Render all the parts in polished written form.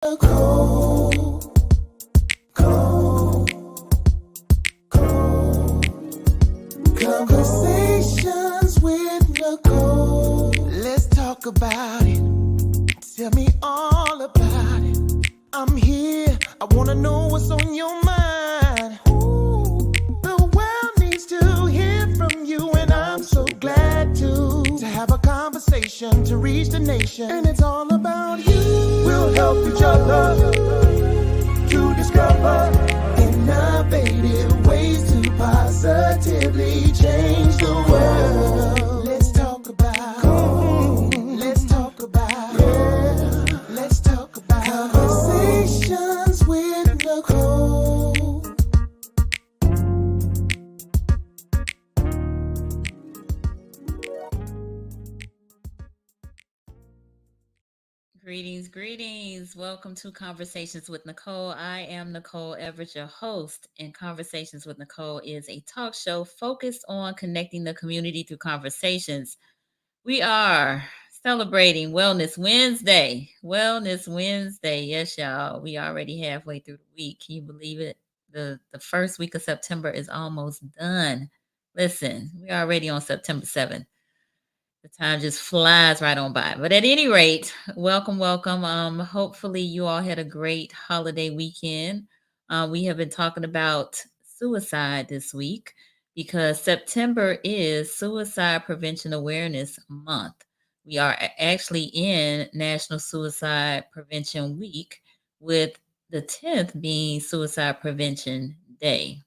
Nicole, Conversations with Nicole. Let's talk about it. Tell me all about it. I'm here. I wanna know what's on your mind. Ooh, the world needs to hear from you, and I'm so glad to have a conversation to reach the nation. And it's all about you. We'll help each other to discover innovative ways to positively change the world. Let's talk about, let's talk about, yeah. Let's talk about conversations with Nicole. Greetings. Welcome to Conversations with Nicole. I am Nicole Everett, your host, and Conversations with Nicole is a talk show focused on connecting the community through conversations. We are celebrating Wellness Wednesday. Wellness Wednesday. Yes, y'all. We already halfway through the week. Can you believe it? The first week of September is almost done. Listen, we're already on September 7th. The time just flies right on by. But at any rate, welcome. Hopefully you all had a great holiday weekend. We have been talking about suicide this week because September is Suicide Prevention Awareness Month. We are actually in National Suicide Prevention Week, with the 10th being Suicide Prevention Day.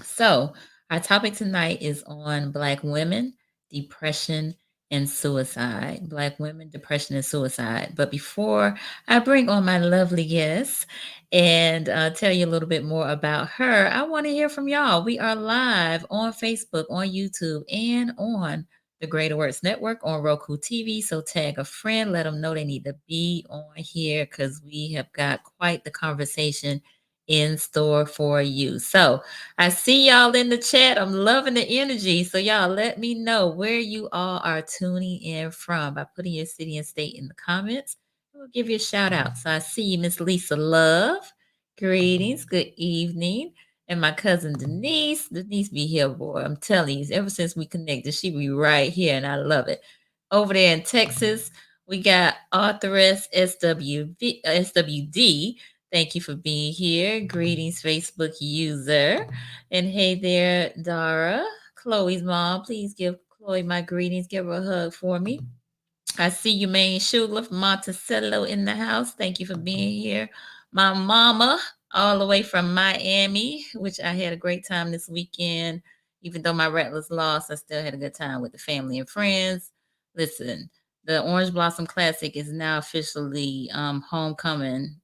So, our topic tonight is on Black women, depression, and suicide. Black women, depression, and suicide. But before I bring on my lovely guest and tell you a little bit more about her, I want to hear from y'all. We are live on Facebook, on YouTube, and on the Greater Works Network on Roku TV. So tag a friend, let them know they need to be on here because we have got quite the conversation in store for you. So, I see y'all in the chat. I'm loving the energy. So, y'all let me know where you all are tuning in from by putting your city and state in the comments. We'll give you a shout out. So, I see you, Miss Lisa Love. Greetings. Good evening. And my cousin Denise. Denise be here, boy. I'm telling you, ever since we connected, she be right here, and I love it. Over there in Texas, we got authoress SWD. Thank you for being here. Greetings, Facebook user. And hey there, Dara, Chloe's mom. Please give Chloe my greetings. Give her a hug for me. I see you, Main Schuler from Monticello in the house. Thank you for being here. My mama, all the way from Miami, which I had a great time this weekend. Even though my Rattlers lost, I still had a good time with the family and friends. Listen, the Orange Blossom Classic is now officially homecoming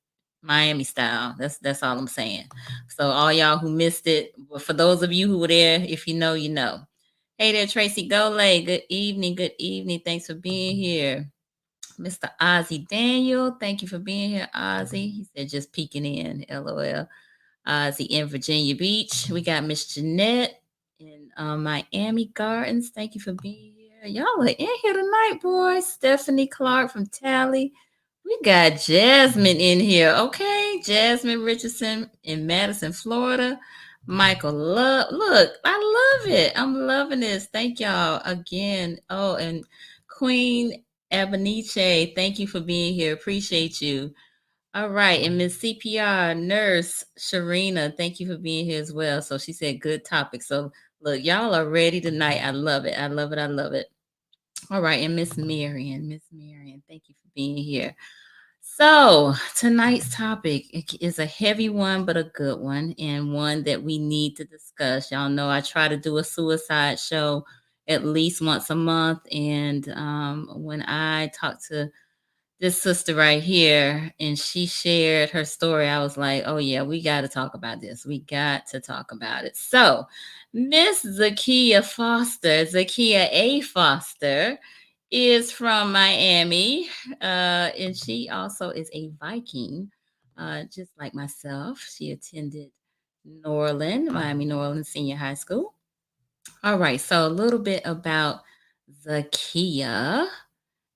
Miami style. That's all I'm saying. So all y'all who missed it, but for those of you who were there, if you know, you know. Hey there, Tracy Golay. Good evening. Good evening. Thanks for being here. Mr. Ozzy Daniel, thank you for being here, Ozzy. He said just peeking in, LOL. Ozzy in Virginia Beach. We got Miss Jeanette in Miami Gardens. Thank you for being here. Y'all are in here tonight, boys. Stephanie Clark from Tally. We got Jasmine in here. Okay, Jasmine Richardson in Madison, Florida. Michael Love. Look, I love it. I'm loving this. Thank y'all again. Oh, and Queen Ebonice, thank you for being here. Appreciate you. All right. And Miss CPR nurse Sharina, thank you for being here as well. So she said good topic. So look, y'all are ready tonight. I love it. I love it. I love it. All right. And Miss Marion, thank you for being here. So, tonight's topic is a heavy one, but a good one, and one that we need to discuss. Y'all know I try to do a suicide show at least once a month. And when I talked to this sister right here and she shared her story, I was like, oh, yeah, we got to talk about this. We got to talk about it. So, Miss Zakeya Foster, Zakeya A. Foster, is from Miami, and she also is a Viking, just like myself. She attended Miami Norland Senior High School. All right, so a little bit about Zakeya,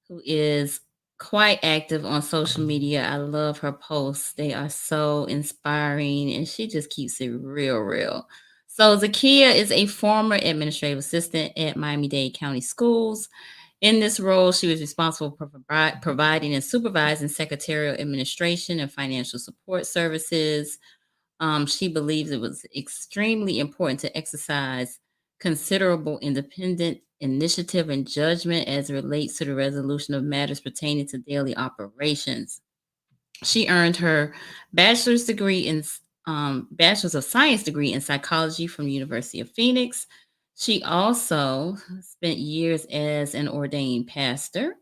who is quite active on social media. I love her posts. They are so inspiring and she just keeps it real, real. So, Zakia is a former administrative assistant at Miami-Dade County Schools. In this role, she was responsible for providing and supervising secretarial administration and financial support services. She believes it was extremely important to exercise considerable independent initiative and judgment as it relates to the resolution of matters pertaining to daily operations. She earned her bachelor's degree in bachelor's of science degree in psychology from the University of Phoenix. She also spent years as an ordained pastor,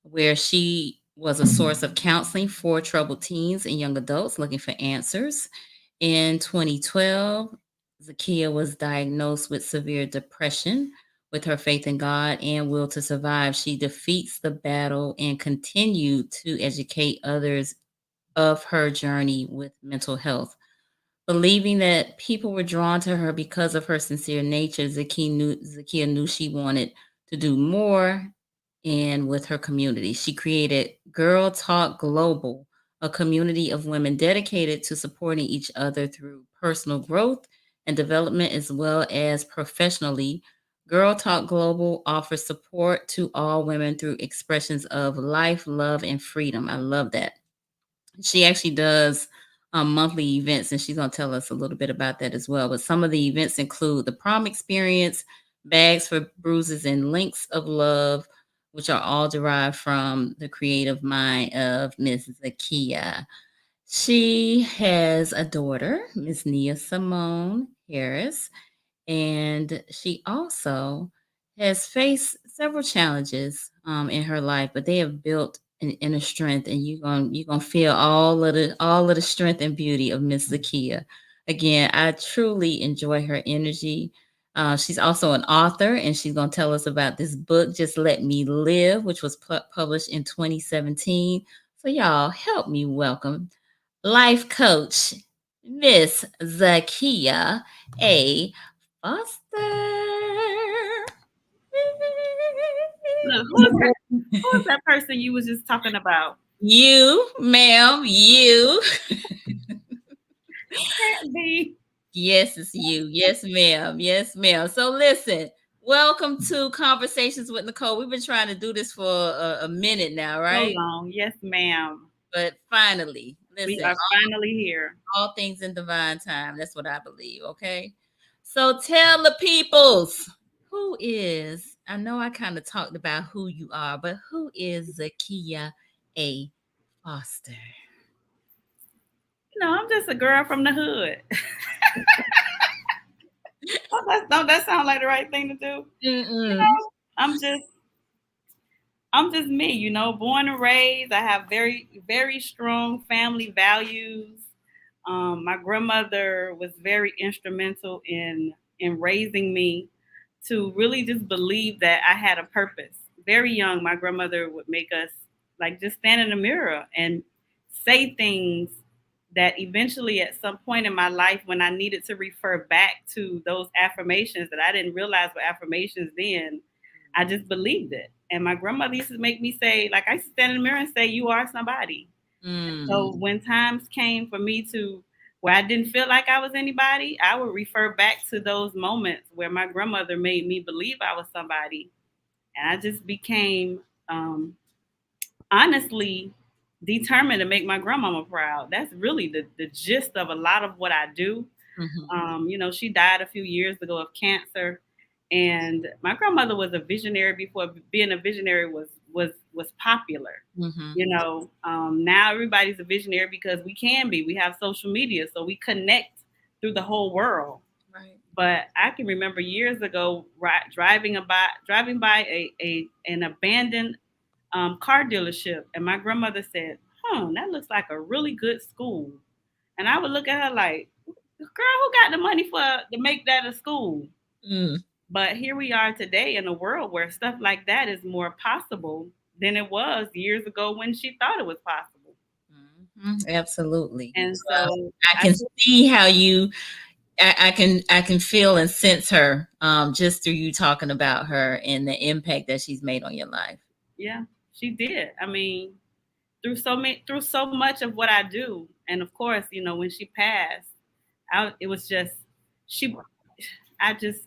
where she was a source of counseling for troubled teens and young adults looking for answers. In 2012, Zakia was diagnosed with severe depression. With her faith in God and will to survive, she defeats the battle and continued to educate others of her journey with mental health. Believing that people were drawn to her because of her sincere nature, Zakia knew she wanted to do more and with her community. She created Girl Talk Global, a community of women dedicated to supporting each other through personal growth and development as well as professionally. Girl Talk Global offers support to all women through expressions of life, love, and freedom. I love that. She actually does monthly events, and she's going to tell us a little bit about that as well. But some of the events include the prom experience, bags for bruises, and links of love, which are all derived from the creative mind of Miss Zakia. She has a daughter, Miss Nia Simone Harris, and she also has faced several challenges in her life, but they have built an inner strength, and you're gonna feel all of the strength and beauty of Miss Zakia. Again, I truly enjoy her energy. She's also an author, and she's gonna tell us about this book, "Just Let Me Live," which was published in 2017. So, y'all, help me welcome life coach Miss Zakia A. Foster. Look, who's that person you was just talking about? You, ma'am, you. Can't be. Yes, it's you. Yes, ma'am. Yes, ma'am. So listen, welcome to Conversations with Nicole. We've been trying to do this for a minute now, So right? long. Yes, ma'am. But finally, We listen, are finally here. all things in divine time. That's what I believe. Okay. So tell the peoples who is, I know I kind of talked about who you are, but who is Zakia A. Foster? I'm just a girl from the hood. Don't that sound like the right thing to do? Mm-mm. I'm just I'm just me, born and raised. I have very, very strong family values. My grandmother was very instrumental in raising me to really just believe that I had a purpose. Very young, my grandmother would make us like just stand in the mirror and say things that eventually at some point in my life when I needed to refer back to those affirmations that I didn't realize were affirmations then, I just believed it. And my grandmother used to make me say, like I used to stand in the mirror and say, "You are somebody." Mm. So when times came for me to where I didn't feel like I was anybody, I would refer back to those moments where my grandmother made me believe I was somebody. And I just became honestly determined to make my grandmama proud. That's really the gist of a lot of what I do. Mm-hmm. She died a few years ago of cancer, and my grandmother was a visionary before being a visionary was popular. Mm-hmm. Now everybody's a visionary because we can be. We have social media, so we connect through the whole world. Right. But I can remember years ago driving by an abandoned car dealership, and my grandmother said, that looks like a really good school." And I would look at her like, "Girl, who got the money to make that a school?" Mm. But here we are today in a world where stuff like that is more possible than it was years ago when she thought it was possible. Mhm. Absolutely. And Well, so I can see how you. I can feel and sense her just through you talking about her and the impact that she's made on your life. yeah, She did. I mean, through so much of what I do, and of course, when she passed, it was just she.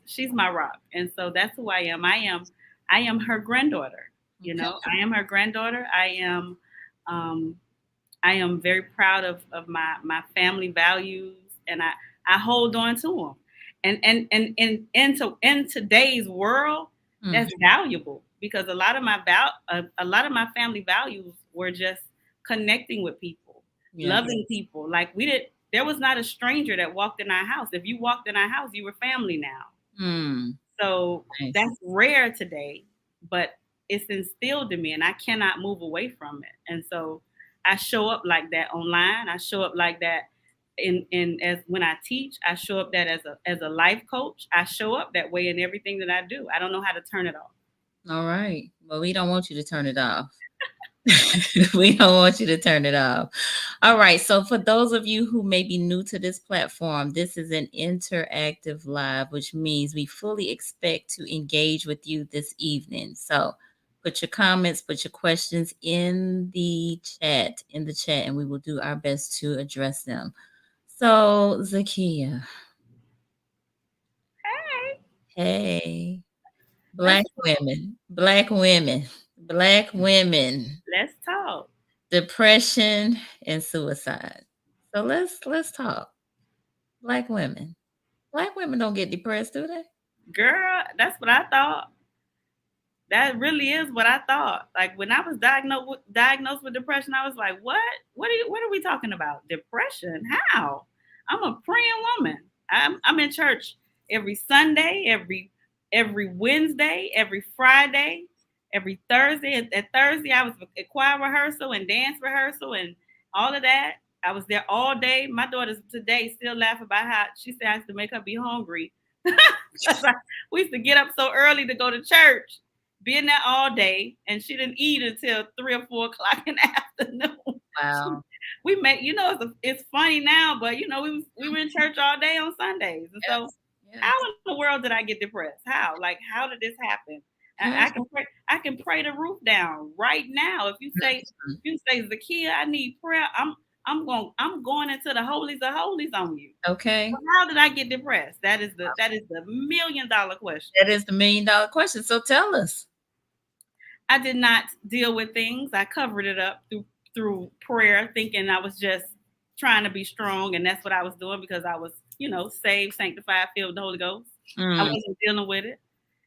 She's my rock, and so that's who I am. I am her granddaughter. Okay. I am her granddaughter. Um, I am very proud of my family values, and I hold on to them. And in today's world, Mm. that's valuable because a lot of my family values were just connecting with people, Yeah. loving people. Like there was not a stranger that walked in our house. If you walked in our house, you were family now. Mm. So Nice. that's rare today, but it's instilled in me and I cannot move away from it. And so I show up like that online. I show up like that in as when I teach, I show up that as a life coach. I show up that way in everything that I do. I don't know how to turn it off. All right. Well, we don't want you to turn it off. We don't want you to turn it off. All right. So, for those of you who may be new to this platform, this is an interactive live, which means we fully expect to engage with you this evening. So, put your comments, put your questions in the chat, and we will do our best to address them. So, Zakia, Hey, hey, let's black women, let's talk. depression and suicide. So let's talk. Black women. Black women don't get depressed, do they? Girl, that's what I thought. That really is what I thought. Like when I was diagnosed with depression, I was like, "What? What are we talking about? Depression? How? I'm a praying woman. I'm in church every Sunday, every Wednesday, every Friday, every Thursday. At Thursday, I was at choir rehearsal and dance rehearsal and all of that. I was there all day. My daughters today still laugh about how she said I used to make her be hungry. We used to get up so early to go to church, being there all day, and she didn't eat until 3 or 4 o'clock in the afternoon. Wow. We made, it's funny now, but we were in church all day on Sundays, and so Yes. how Yes. in the world did I get depressed? How? Like, how did this happen? I Yes. can pray. I can pray the roof down right now. If you say Zakia, I need prayer. I'm going into the holies of holies on you. Okay. How did I get depressed? That is the $1 million question. That is the $1 million question. So tell us. I did not deal with things. I covered it up through prayer, thinking I was just trying to be strong, and that's what I was doing because I was, saved, sanctified, filled with the Holy Ghost. I Mm. wasn't dealing with it.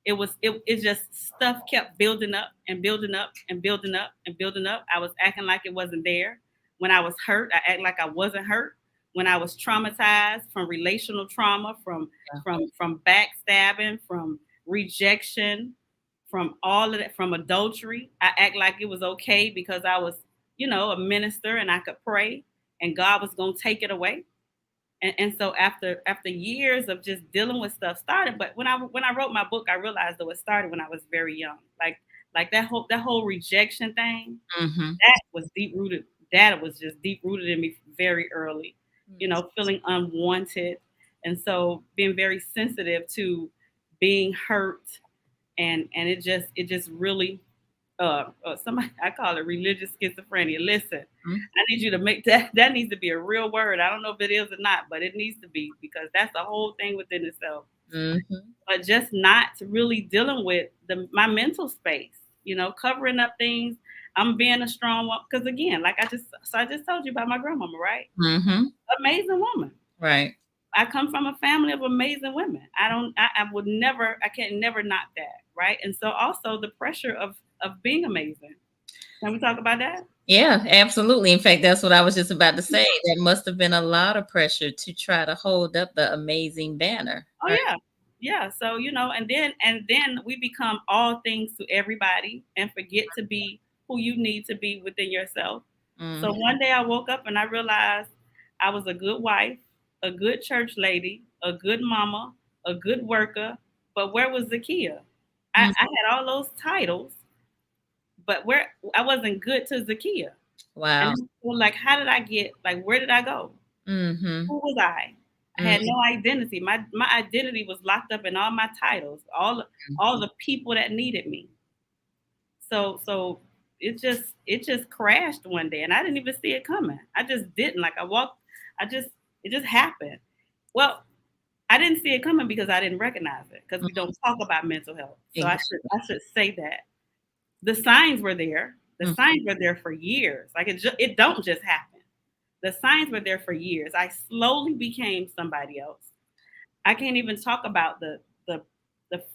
It just stuff kept building up and building up and building up and building up. I was acting like it wasn't there. When I was hurt, I act like I wasn't hurt. When I was traumatized from relational trauma, from Yeah. from backstabbing, from rejection, from all of that, from adultery, I act like it was okay because I was, a minister and I could pray and God was gonna take it away. And so after years of just dealing with stuff started, but when I wrote my book, I realized though it started when I was very young. Like that whole rejection thing, Mm-hmm. that was deep rooted. That was just deep rooted in me very early. Feeling unwanted, and so being very sensitive to being hurt, and it just really somebody, I call it religious schizophrenia. Listen, I need you to make that needs to be a real word. I don't know if it is or not, but it needs to be because that's a whole thing within itself. Mm-hmm. But just not really dealing with my mental space, covering up things. I'm being a strong one because again, I just told you about my grandmama, right? Mm-hmm. Amazing woman. Right. I come from a family of amazing women. I would never, I can never knock that, right? And so also the pressure of being amazing. Can we talk about that? Yeah, absolutely. In fact, that's what I was just about to say. That must have been a lot of pressure to try to hold up the amazing banner. Oh Right. yeah. Yeah. So, and then we become all things to everybody and forget to be who you need to be within yourself. So Mm-hmm. one day I woke up and I realized I was a good wife, a good church lady, a good mama, a good worker. But where was Zakia? I had all those titles, but I wasn't good to Zakia. Wow. And so, like, how did I get, like, where did I go? Mm-hmm. Who was I? I had no identity. My identity was locked up in all my titles, all the people that needed me. So it just crashed one day, and I didn't even see it coming. I just didn't. Like I walked, I just it just happened. Well, I didn't see it coming because I didn't recognize it because we don't talk about mental health. So Exactly. I should say that the signs were there. The Mm. signs were there for years. Like it don't just happen. The signs were there for years. I slowly became somebody else. I can't even talk about the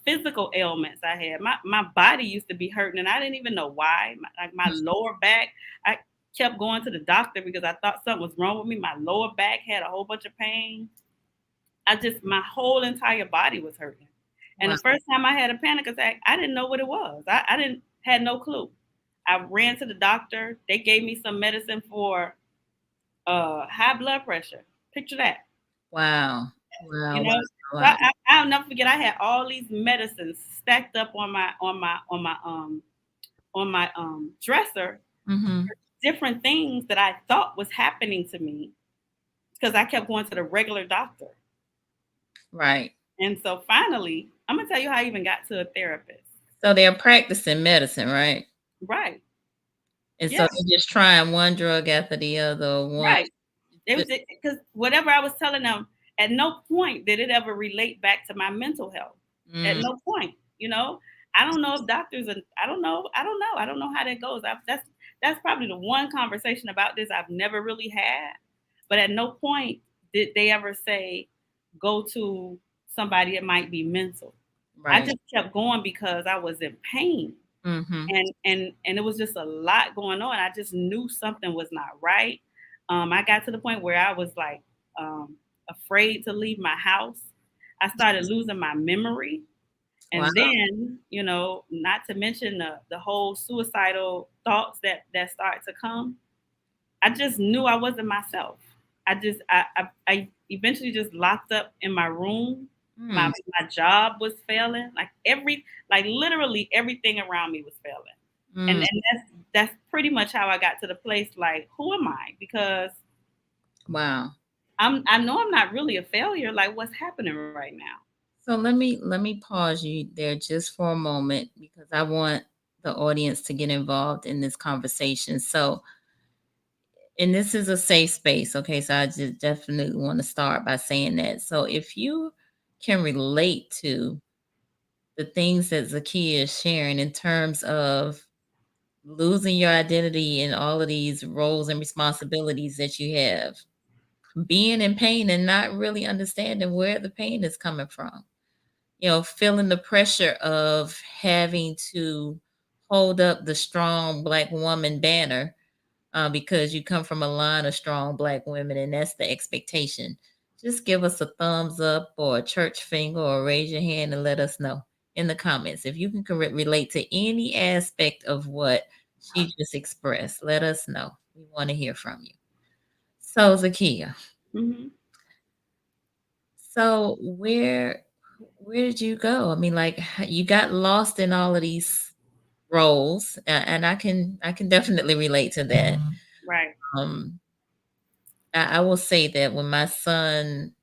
physical ailments I had. My body used to be hurting, and I didn't even know why. My lower back, I kept going to the doctor because I thought something was wrong with me. My lower back had a whole bunch of pain. My whole entire body was hurting. And Wow. the first time I had a panic attack, I didn't know what it was. I didn't had no clue. I ran to the doctor. They gave me some medicine for high blood pressure. Picture that. Wow. Wow. You Wow. know, so Wow. I'll never forget. I had all these medicines stacked up on my dresser, Mm-hmm. different things that I thought was happening to me because I kept going to the regular doctor. Right. And so finally, I'm gonna tell you how I even got to a therapist. So they're practicing medicine, right? Right. And so Yeah. they're just trying one drug after the other, or one. Right. It was because whatever I was telling them, at no point did it ever relate back to my mental health. At Mm, no point, I don't know if doctors and I don't know. I don't know. I don't know how that goes. That's probably the one conversation about this I've never really had. But at no point did they ever say go to somebody that might be mental. I right. just kept going because I was in pain. Mm-hmm. And it was just a lot going on. I just knew something was not right. I got to the point where I was like afraid to leave my house. I started losing my memory, Wow. and then not to mention the whole suicidal thoughts that start to come. I just knew I wasn't myself. I eventually just locked up in my room. My Mm, my job was failing. Like literally everything around me was failing. And mm. and that's pretty much how I got to the place like, who am I? Because Wow. I know I'm not really a failure. Like what's happening right now? So let me pause you there just for a moment because I want the audience to get involved in this conversation. So, and this is a safe space, okay? So I just definitely want to start by saying that. So if you can relate to the things that Zakia is sharing in terms of losing your identity in all of these roles and responsibilities that you have, being in pain and not really understanding where the pain is coming from, feeling the pressure of having to hold up the strong black woman banner because you come from a line of strong black women and that's the expectation. Just give us a thumbs up or a church finger or raise your hand and let us know in the comments. If you can relate to any aspect of what she just expressed, let us know. We want to hear from you. So, Zakia, Hmm. so where did you go? I mean, like you got lost in all of these roles, and I can definitely relate to that. Right. Um, I will say that when my son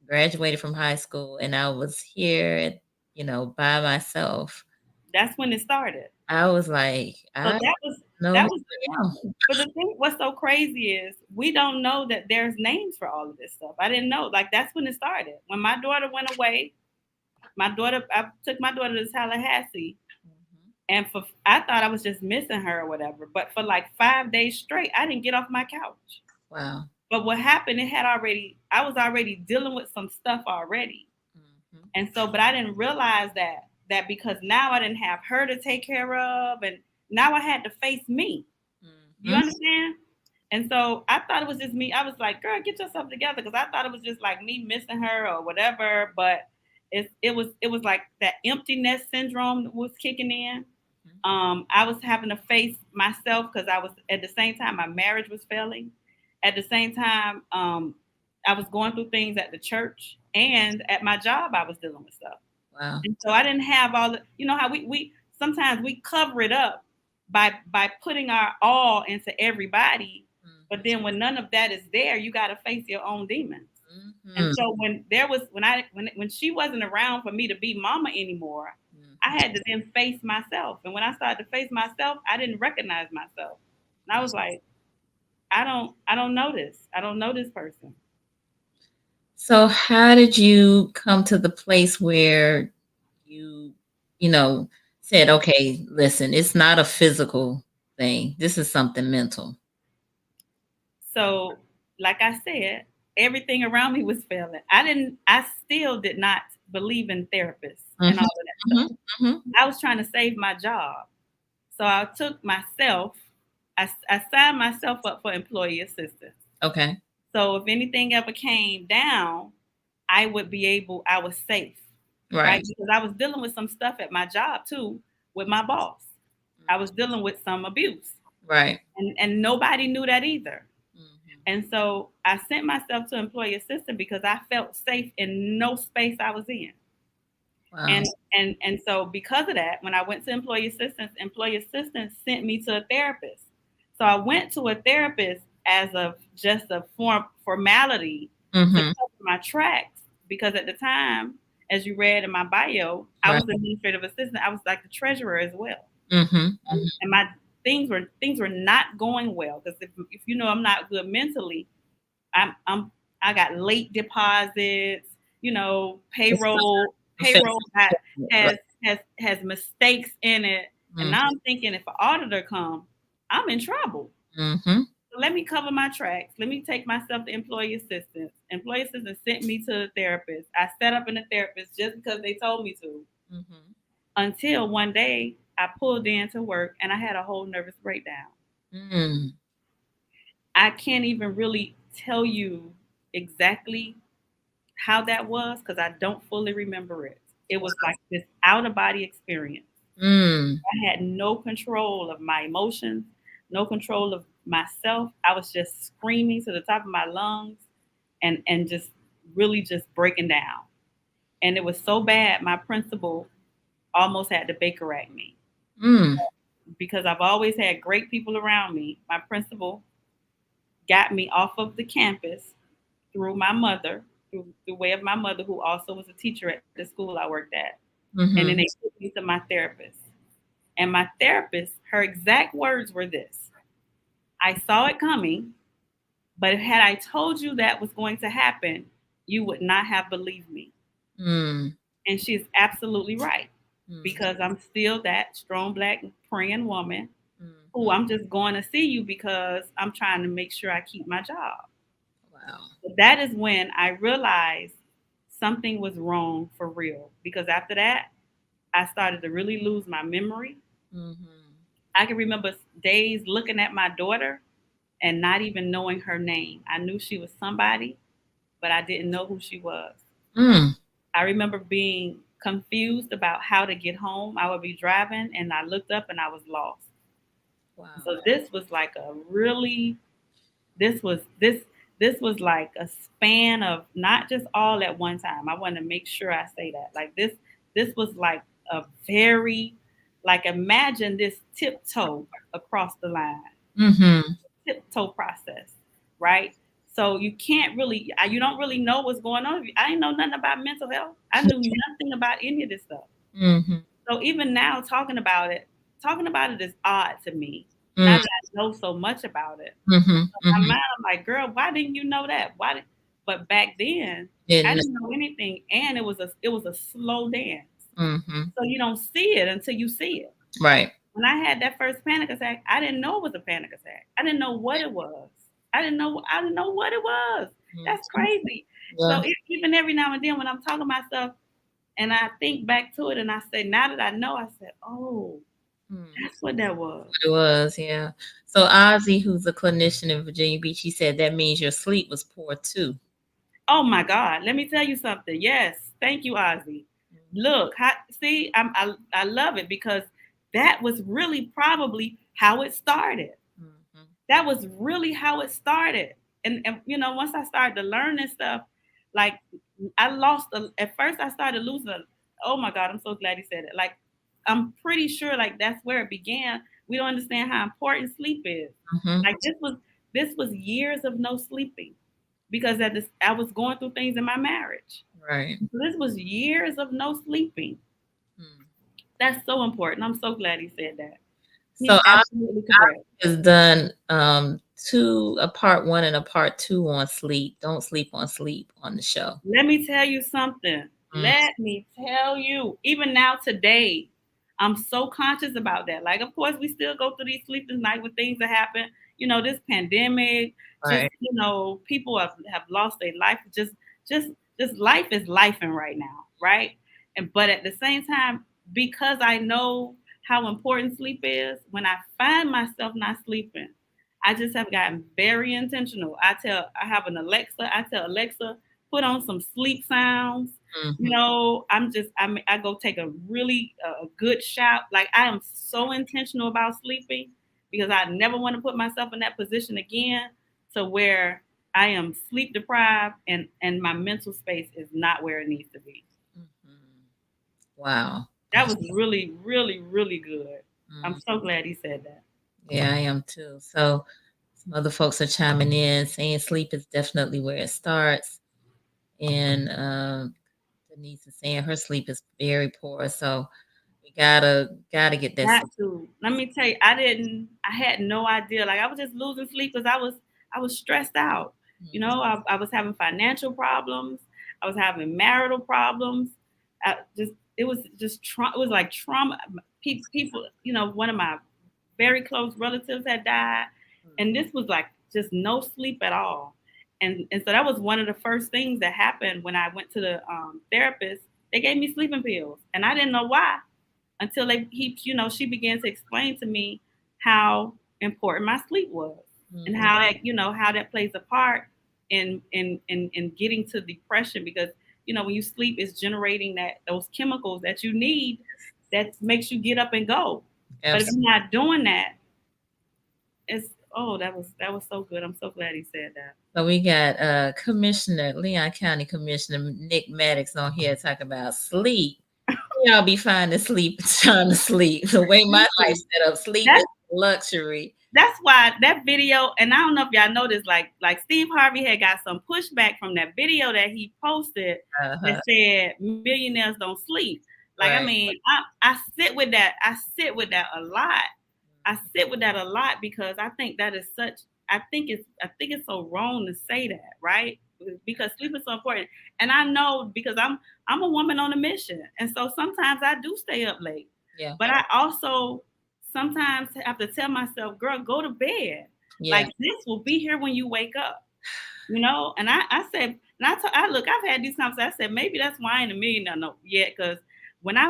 graduated from high school and I was here, by myself, That's when it started. I was like, So I that was know that who was I am. but the thing what's so crazy is we don't know that there's names for all of this stuff. I didn't know. Like that's when it started. When my daughter went away, I took my daughter to Tallahassee, Mhm. and I thought I was just missing her or whatever. But for like 5 days straight, I didn't get off my couch. Wow. But what happened, I was already dealing with some stuff already. Mhm. And so, but I didn't realize that because now I didn't have her to take care of, and now I had to face me. You Mhm. understand? And so I thought it was just me. I was like, girl, get yourself together, because I thought it was just like me missing her or whatever. But it was like that emptiness syndrome was kicking in. I was having to face myself because I was at the same time my marriage was failing. At the same time, I was going through things at the church and at my job. I was dealing with stuff, Wow. and so I didn't have all the. You know how we sometimes we cover it up by putting our all into everybody, but Mhm. then when none of that is there, you got to face your own demons. And Mhm. so when she wasn't around for me to be mama anymore, I had to then face myself. And when I started to face myself, I didn't recognize myself. And I was like, I don't know this. I don't know this person. So how did you come to the place where you, you know, said, okay, listen, it's not a physical thing. This is something mental. So, like I said, everything around me was failing. I still did not believe in therapists and all Mhm, of that mhm, stuff. mhm. I was trying to save my job. So I took myself, I signed myself up for employee assistance. Okay. So if anything ever came down, I was safe, right? Right. Because I was dealing with some stuff at my job too with my boss. I was dealing with some abuse, Right. and nobody knew that either. Mhm. And so I sent myself to employee assistant because I felt safe in no space I was in. Wow. And so because of that, when I went to employee assistance sent me to a therapist. So I went to a therapist as of just a formality to Mhm. cover my tracks because at the time, as you read in my bio, I Right. was administrative assistant. I was like the treasurer as well, Mhm. Mhm. and my things were not going well because if you know I'm not good mentally, I'm I got late deposits, It's not payroll got, affecting. Right. has mistakes in it, and Mhm. now I'm thinking if an auditor come, I'm in trouble. Mhm. So let me cover my tracks. Let me take myself to employee assistance. Employee assistance sent me to a therapist. I set up in a therapist just because they told me to. Mhm. Until one day I pulled in to work and I had a whole nervous breakdown. Mm. I can't even really tell you exactly how that was because I don't fully remember it. It was like this out of body experience. Mm. I had no control of my emotions, no control of myself. I was just screaming to the top of my lungs and just really just breaking down. And it was so bad, my principal almost had to Baker act me Mm. because I've always had great people around me. My principal got me off of the campus through my mother, through the way of my mother, who also was a teacher at the school I worked at. And then they Mhm. took me to my therapist. And my therapist, her exact words were this: I saw it coming, but had I told you that was going to happen, you would not have believed me. Mm. And she's absolutely right Mm. because I'm still that strong black praying woman who Mhm. I'm just going to see you because I'm trying to make sure I keep my job. Wow. But that is when I realized something was wrong for real because after that, I started to really lose my memory. Mhm. I can remember days looking at my daughter and not even knowing her name. I knew she was somebody, but I didn't know who she was. Mm. I remember being confused about how to get home. I would be driving and I looked up and I was lost. Wow. So this was like a really this was like a span of not just all at one time. I want to make sure I say that. Like this was like a very like imagine this tiptoe across the line, Mhm. tiptoe process, right? So you can't really you don't really know what's going on. I didn't know nothing about mental health. I knew nothing about any of this stuff. Mhm. So even now talking about it is odd to me. Now Mm. that I know so much about it, Mhm. my Mhm. mind, I'm like, girl, why didn't you know that? But back then, I And didn't know anything, and it was a slow dance. mhm. So you don't see it until you see it. Right. When I had that first panic attack, I didn't know it was a panic attack. I didn't know what it was. I didn't know what it was. That's Mhm. crazy. Yeah. So even every now and then when I'm talking myself and I think back to it and I say, now that I know, I said, oh, Mm. that's what that was. It was, yeah. So Ozzy, who's a clinician in Virginia Beach, he said that means your sleep was poor too. Oh my God, let me tell you something. Yes, thank you, Ozzy. Look, see, I love it because that was really probably how it started. Mhm. That was really how it started. And once I started to learn this stuff, like at first I started losing oh my God, I'm so glad he said it. Like I'm pretty sure like that's where it began. We don't understand how important sleep is. Mhm. Like this was years of no sleeping because I was going through things in my marriage. Right. So this was years of no sleeping. Mm. That's so important. I'm so glad he said that. So He's absolutely correct. has done two a part one and a part two on sleep. Don't sleep on sleep on the show. Let me tell you something. Mm, Let me tell you. Even now today, I'm so conscious about that. Like, of course, we still go through these sleepless nights when things that happen. You know, this pandemic, just right. people have lost their life. Just just life is lifing right now, right? And but at the same time, because I know how important sleep is, when I find myself not sleeping, I just have gotten very intentional. I have an Alexa. I tell Alexa, put on some sleep sounds. Hmm. I go take a really good shout. Like, I am so intentional about sleeping because I never want to put myself in that position again to where I am sleep deprived and my mental space is not where it needs to be. Hmm. Wow. That was really, really, really good. I'm Mm, so glad he said that. yeah, I am too. So some other folks are chiming in saying sleep is definitely where it starts. And Denise is saying her sleep is very poor. So we gotta get that Got sleep. to. Let me tell you, I had no idea. Like, I was just losing sleep because I was stressed out. Mm, I was having financial problems. I was having marital problems. It was just it was like trauma. People, one of my very close relatives had died, and this was like just no sleep at all. And so that was one of the first things that happened when I went to the therapist. They gave me sleeping pills, and I didn't know why until she began to explain to me how important my sleep was and mm, how that plays a part in getting to depression because when you sleep it's generating those chemicals that you need that makes you get up and go. But if absolutely. you're not doing that, it's that was so good. I'm so glad he said that. So we got Commissioner Leon County Commissioner Nick Maddox on here talking about sleep. Y'all be finding sleep trying to sleep. The way my life set up, sleep is That's luxury. that's why that video, and I don't know if y'all noticed, like Steve Harvey had got some pushback from that video that he posted that Uh-huh. said millionaires don't sleep. Like, I Right. mean, I sit with that. I sit with that a lot. I sit with that a lot because I think that is such. I think it's so wrong to say that, right? Because sleep is so important, and I know because I'm a woman on a mission, and so sometimes I do stay up late, Yeah. but I also sometimes have to tell myself, girl, go to bed. Yeah. Like, this will be here when you wake up. And I said, and I look, I've had these conversations. I said, maybe that's why I ain't a millionaire no yet, because when I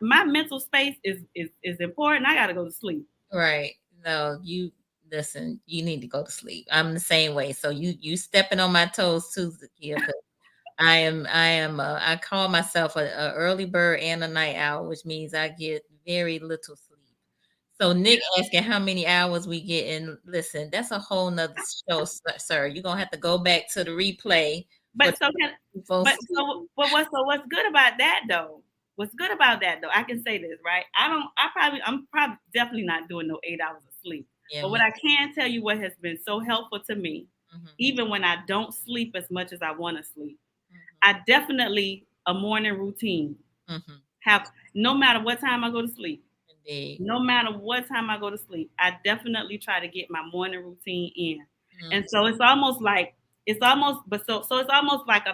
my mental space is important, I gotta go to sleep. Right. No, you listen, you need to go to sleep. I'm the same way. So you stepping on my toes too, Zakia, 'cause I call myself a early bird and a night owl, which means I get very little sleep. So Nick asking how many hours we get in. Listen, that's a whole nother show, sir. You're gonna have to go back to the replay for But so can the folks. what's good about that though? What's good about that though? I can say this, right? I'm probably definitely not doing no 8 hours of sleep. Yeah, But what me. I can tell you what has been so helpful to me, Hmm. even when I don't sleep as much as I want to sleep, Hmm. I definitely a morning routine. Hmm. Have no matter what time I go to sleep, Indeed. no matter what time I go to sleep, I definitely try to get my morning routine in. And so it's almost like a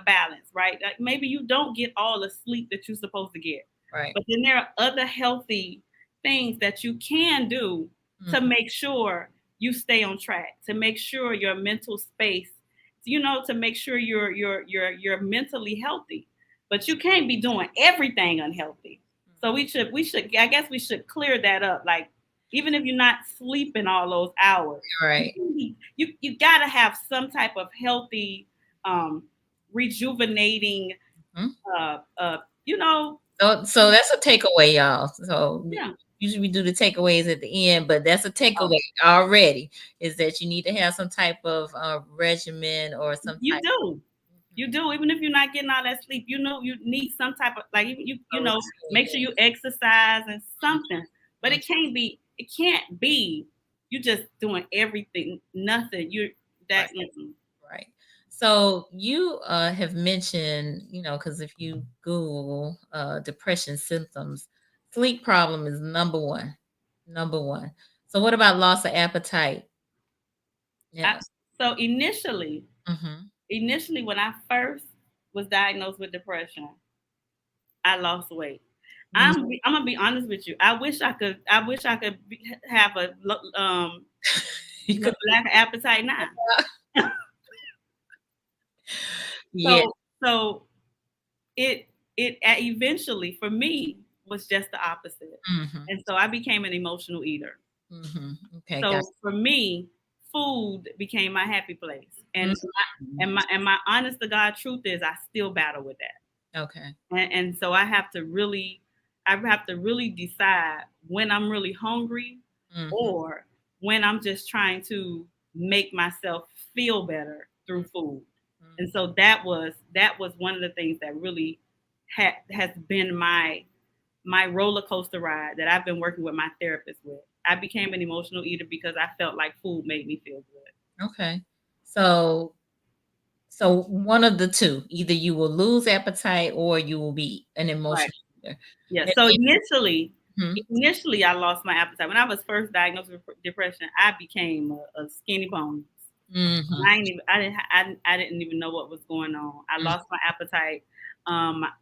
balance, right? Like, maybe you don't get all the sleep that you're supposed to get. Right. But then there are other healthy things that you can do to Hmm. make sure you stay on track, to make sure your mental space, to make sure you're mentally healthy. But you can't be doing everything unhealthy. So we should I guess we should clear that up. Like, even if you're not sleeping all those hours, Right. you gotta have some type of healthy, um, rejuvenating, Mhm. uh, uh, you know, So that's a takeaway, y'all. So yeah, usually we do the takeaways at the end, but that's a uh, takeaway already. Is that you need to have some type of regimen or some you type do. of You do, even if you're not getting all that sleep, you need some type of, like, even a make routine. sure you exercise and something. But Mhm. it can't be you just doing everything, nothing. You that Right. mm-mm. Right. So you have mentioned, because if you Google depression symptoms, Sleep problem is number one. Number one. So what about loss of appetite? I, Yeah. so Mm-hmm. initially when I first was diagnosed with depression, I lost weight. Mm-hmm. I'm gonna be honest with you. I wish I could have a You could, lack of appetite now. yeah. So it eventually for me was just the opposite, Mm-hmm. and so I became an emotional eater. Mm-hmm. Okay, got So for me, food became my happy place, it. and my honest to God truth is I still battle with that. Okay. And so I have to really decide when I'm really hungry Mm-hmm. or when I'm just trying to make myself feel better through food. And so that was one of the things that really has been my roller coaster ride that I've been working with my therapist with. I became an emotional eater because I felt like food made me feel good. Okay. So so one of the two, either you will lose appetite or you will be an Right. emotional eater. Yeah. And So then, mhm, initially, I lost my appetite when I was first diagnosed with depression. I became a skinny bones. mhm, I didn't even know what was going on. I mhm, lost my appetite.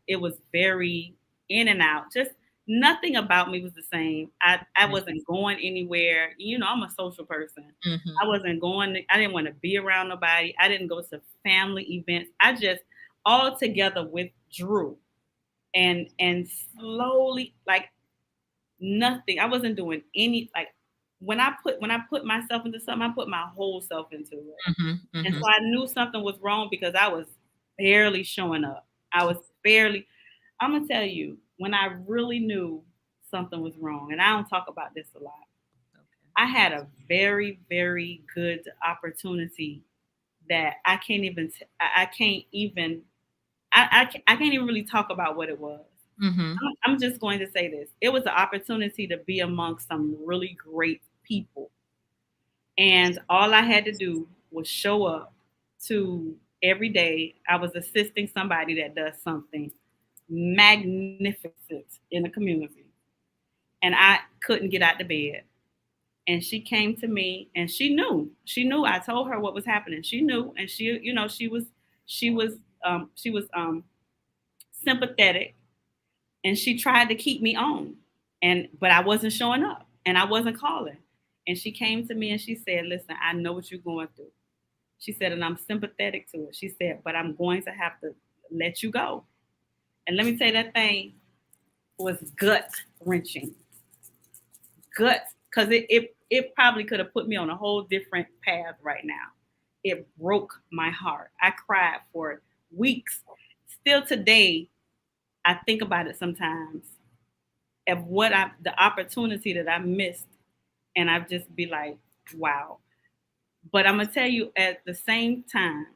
It was very in and out. Just nothing about me was the same. I wasn't going anywhere. You know, I'm a social person. mhm, I wasn't going. I didn't want to be around nobody. I didn't go to family events. I just altogether withdrew and slowly like nothing. I wasn't doing any like when I put myself into something, I put my whole self into it. mhm, And mhm, so I knew something was wrong because I was barely showing up. I was barely I'm gonna tell you, when I really knew something was wrong, and I don't talk about this a lot, I had a very, very good opportunity that I can't even I can't even really talk about what it was. mhm, I'm just going to say this. It was an opportunity to be amongst some really great people. And all I had to do was show up to every day. I was assisting somebody that does something magnificent in the community. And I couldn't get out of bed. And she came to me and she knew. She knew I told her what was happening. She knew and she was she was sympathetic and she tried to keep me on but I wasn't showing up and I wasn't calling and she came to me and she said, listen, I know what you're going through. She said, and I'm sympathetic to it. She said, but I'm going to have to let you go. And let me tell you, that thing was gut wrenching, guts, because it probably could have put me on a whole different path right now. It broke my heart. I cried for weeks. Still today, I think about it sometimes of the opportunity that I missed, and I just be like, wow. But I'm gonna tell you at the same time,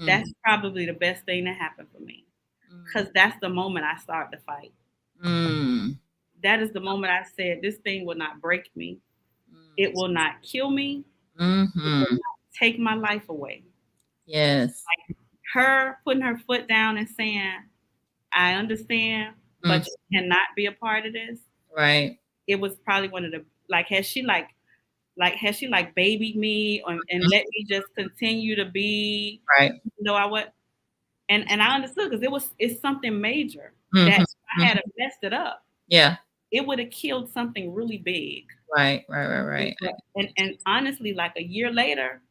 that's mhm, probably the best thing that happened for me, mhm, because that's the moment I started to fight. mm, That is the moment I said, this thing will not break me. It will not kill me. It will mhm. not take my life away. Yes. Her putting her foot down and saying, I understand, Mm, but you cannot be a part of this. right. It was probably one of the like has she like babied me and let me just continue to be, Right. you know, I what and I understood because it's something major that Mhm, if I mhm. had messed it up, Yeah. it would have killed something really big. Right, right, right, right. And honestly, like a year later,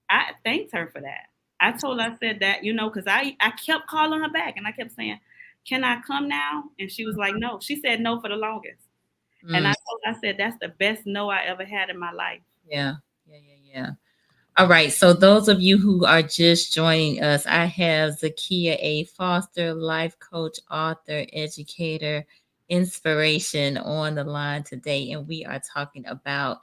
I thanked her for that. I told her, I said that, you know, because I kept calling her back and I kept saying, can I come now? And she was like, no. She said no for the longest. And Mm, I said, that's the best no I ever had in my life. yeah. Yeah, yeah, yeah. All right. So those of you who are just joining us, I have Zakeya A. Foster, life coach, author, educator, inspiration on the line today. And we are talking about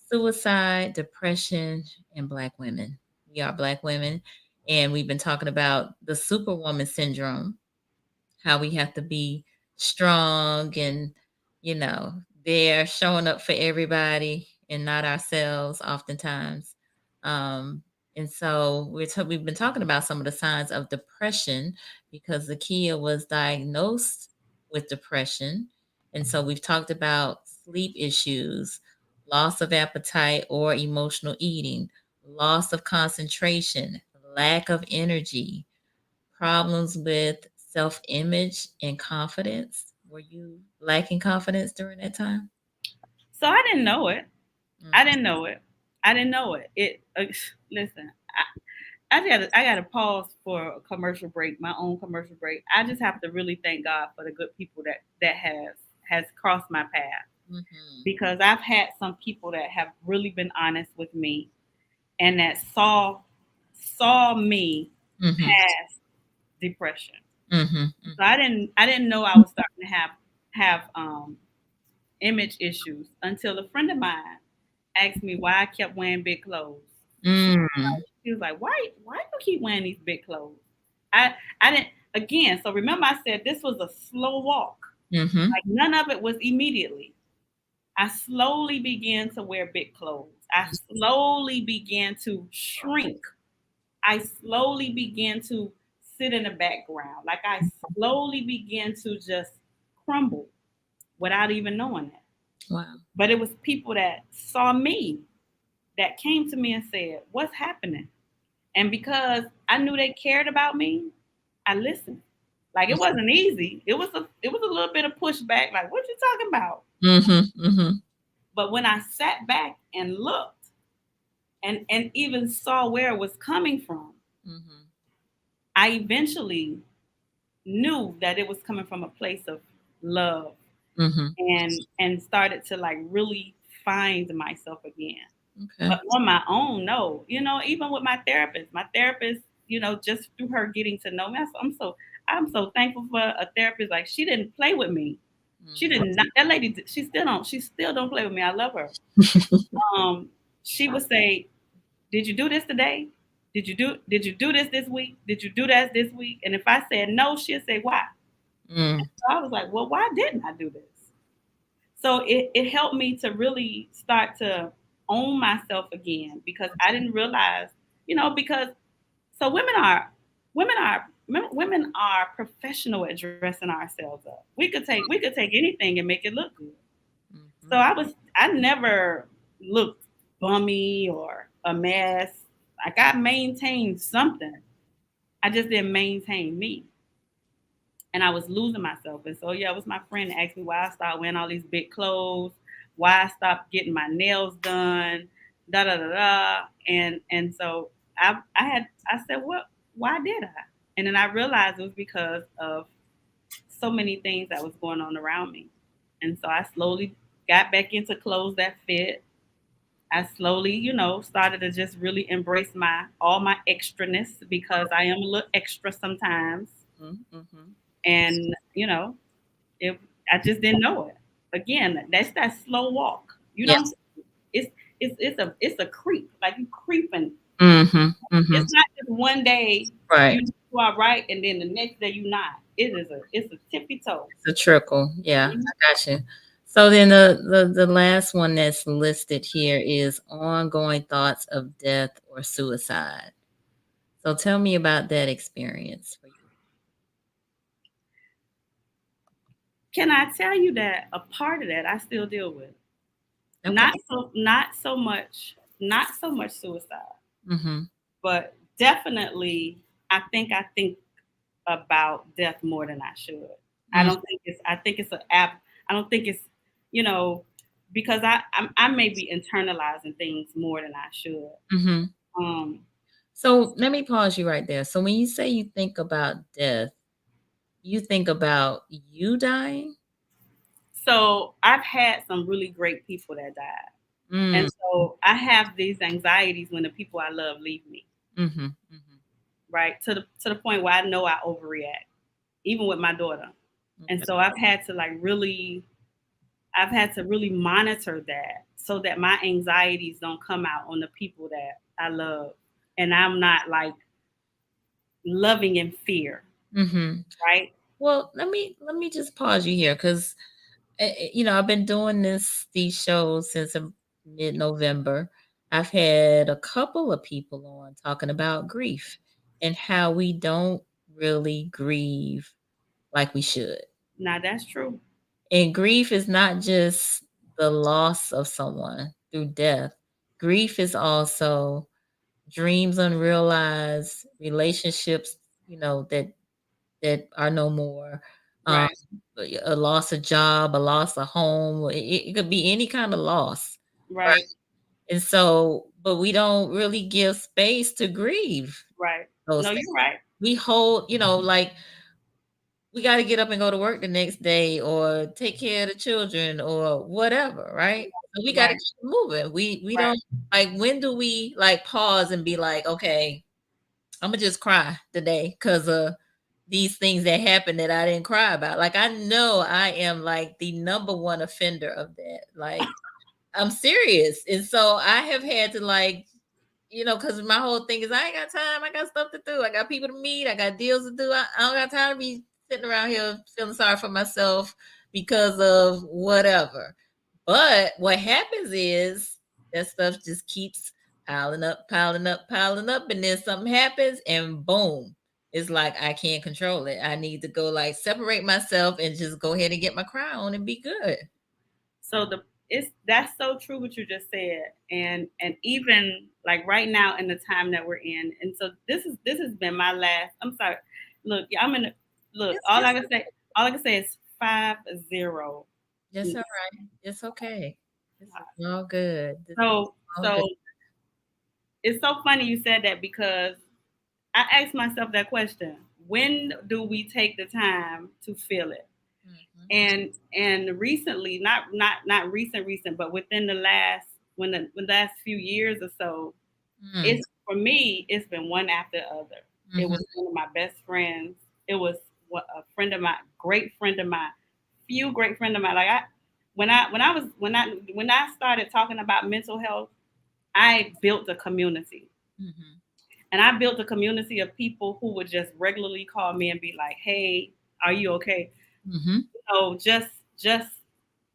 suicide, depression, and Black women. We are Black women. And we've been talking about the superwoman syndrome, how we have to be strong and, they're showing up for everybody and not ourselves oftentimes. Um, and so we've been talking about some of the signs of depression because Zakia was diagnosed with depression And so we've talked about sleep issues, loss of appetite or emotional eating, loss of concentration, lack of energy, problems with self image and confidence. Were you lacking confidence during that time? So I didn't know it. I Mm-hmm. didn't know it. I didn't know it. Listen, I got to pause for a commercial break, my own commercial break. I just have to really thank God for the good people that has crossed my path, Mm-hmm. because I've had some people that have really been honest with me and that saw me Mm-hmm. past depression. Mm-hmm. So I didn't know I was starting to have image issues until a friend of mine asked me why I kept wearing big clothes. Mm-hmm. She was like, why you keep wearing these big clothes? I didn't, again, so remember I said this was a slow walk. Mm-hmm. Like none of it was immediately. I slowly began to wear big clothes. I slowly began to shrink. I slowly began to sit in the background. Like I slowly began to just crumble without even knowing it. Wow. But it was people that saw me that came to me and said, "What's happening?" And because I knew they cared about me, I listened. Like it wasn't easy. It was a little bit of pushback. Like, what you talking about? Mm-hmm. Mm-hmm. But when I sat back and looked and even saw where it was coming from, Mm-hmm. I eventually knew that it was coming from a place of love, Mm-hmm. and started to like really find myself again. Okay. But on my own, no. Even with my therapist, just through her getting to know me, I'm so thankful for a therapist. Like she didn't play with me. She Mm-hmm. did not. That lady, she still don't play with me. I love her. Um, she would say, "Did you do this today? Did you do this week? Did you do that this week?" And if I said no, she'd say, "Why?" Mm. So I was like, "Well, why didn't I do this?" So it helped me to really start to own myself again, because I didn't realize, because so women are professional at dressing ourselves up. We could take anything and make it look good. So Mm-hmm. I never looked bummy or a mess. Like I maintained something. I just didn't maintain me. And I was losing myself. And so yeah, it was my friend that asked me why I started wearing all these big clothes, why I stopped getting my nails done, da da da da. And so I said, what why did I? And then I realized it was because of so many things that was going on around me. And so I slowly got back into clothes that fit. I slowly, started to just really embrace my all my extraness, because I am a little extra sometimes. Mm-hmm. And, it I just didn't know it. Again, that's that slow walk. You don't Yes. it's it's a creep. Like you creeping. Mm-hmm. Mm-hmm. It's not just one day Right. you are right and then the next day you not. It's a tippy toe. It's a trickle. Yeah, Mhm. I got you. So then the last one that's listed here is ongoing thoughts of death or suicide. So tell me about that experience for you. Can I tell you that a part of that I still deal with? Okay. Not so much suicide, Mm-hmm. but definitely I think about death more than I should. I think it's an app. I don't think it's, you know, because I may be internalizing things more than I should. Mm-hmm. Um, So let me pause you right there. So when you say you think about death, you think about you dying? so I've had some really great people that died, and Mm. so I have these anxieties when the people I love leave me. Mm-hmm. Mm-hmm. Right, to the point where I know I overreact, even with my daughter, and Okay. so I've had to really monitor that so that my anxieties don't come out on the people that I love, and I'm not like loving in fear, Mm-hmm. right? Well, let me just pause you here because I've been doing these shows since mid-November. I've had a couple of people on talking about grief and how we don't really grieve like we should. Now that's true. And grief is not just the loss of someone through death. Grief is also dreams unrealized, relationships, that are no more. Um, Right. a loss of job, a loss of home. It could be any kind of loss, right? Right. And so, but we don't really give space to grieve Right. those No, things. you're right. We hold, like we got to get up and go to work the next day or take care of the children or whatever, right? So we got to Right. keep moving. We Right. don't, like, when do we like pause and be like, okay, I'm gonna just cry today because of these things that happened that I didn't cry about. Like, I know I am like the number one offender of that. Like, I'm serious. And so I have had to, like, because my whole thing is I ain't got time. I got stuff to do. I got people to meet. I got deals to do. I don't got time to be sitting around here feeling sorry for myself because of whatever. But what happens is that stuff just keeps piling up, piling up, piling up, and then something happens, and boom, it's like I can't control it. I need to go, like, separate myself and just go ahead and get my cry on and be good. So that's so true what you just said, and even like right now in the time that we're in, and so this has been my last. I'm sorry. Look, I'm in. Look, It's, it's, all I can say is 5-0. it's all right. It's okay. This is all good. This is So all good. so it's so funny you said that because I asked myself that question: when do we take the time to feel it? Mhm. And recently, not recent, but within the last when the last few years or so, Mm. it's for me, it's been one after the other. It Mhm. was one of my best friends. It was a friend of mine, great friend of mine, few great friend of mine. Like when I started talking about mental health, I built a community. Mhm. And I built a community of people who would just regularly call me and be like, "Hey, are you okay?" Mhm. So just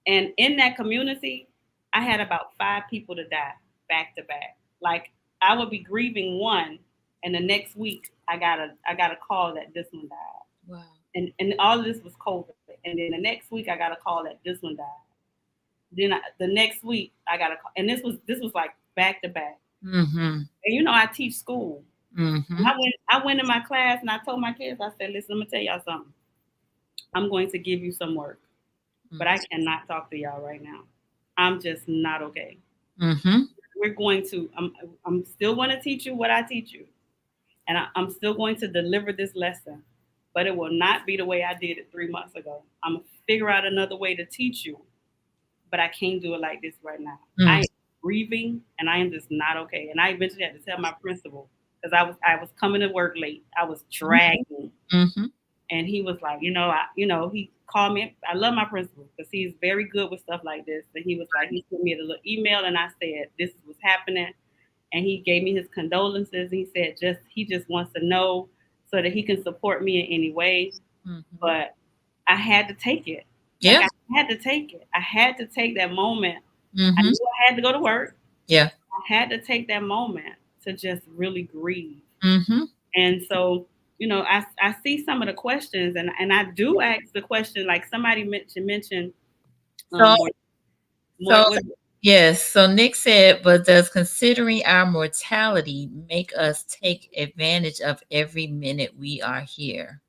and in that community, I had about 5 people to die back to back. Like I would be grieving one, and the next week I got a call that this one died, Wow. and all of this was COVID. And then the next week I got a call that this one died. The next week I got a call, and this was like back to back. Mhm. And you know I teach school, and Mhm. I went in my class and I told my kids, I said, listen, I'm gonna tell y'all something. I'm going to give you some work, but I cannot talk to y'all right now. I'm just not okay. Mhm. We're going to, I'm still going to teach you what I teach you, and I'm still going to deliver this lesson, but it will not be the way I did it 3 months ago. I'm going to figure out another way to teach you, but I can't do it like this right now. I Mm. am grieving, and I am just not okay. And I eventually had to tell my principal because I was coming to work late. I was dragging, Mhm. and he was like, he called me. I love my principal because he's very good with stuff like this. And he was like, he sent me a little email, and I said, this is what's happening, and he gave me his condolences. He said he just wants to know so that he can support me in any way. Mhm. But I had to take it. Like Yeah. I had to take it. I had to take that moment. I Mhm. knew I had to go to work. Yeah. I had to take that moment to just really grieve. Mhm. And so, I see some of the questions, and I do ask the question like somebody mentioned So more so what yes, so Nick said, "But does considering our mortality make us take advantage of every minute we are here?"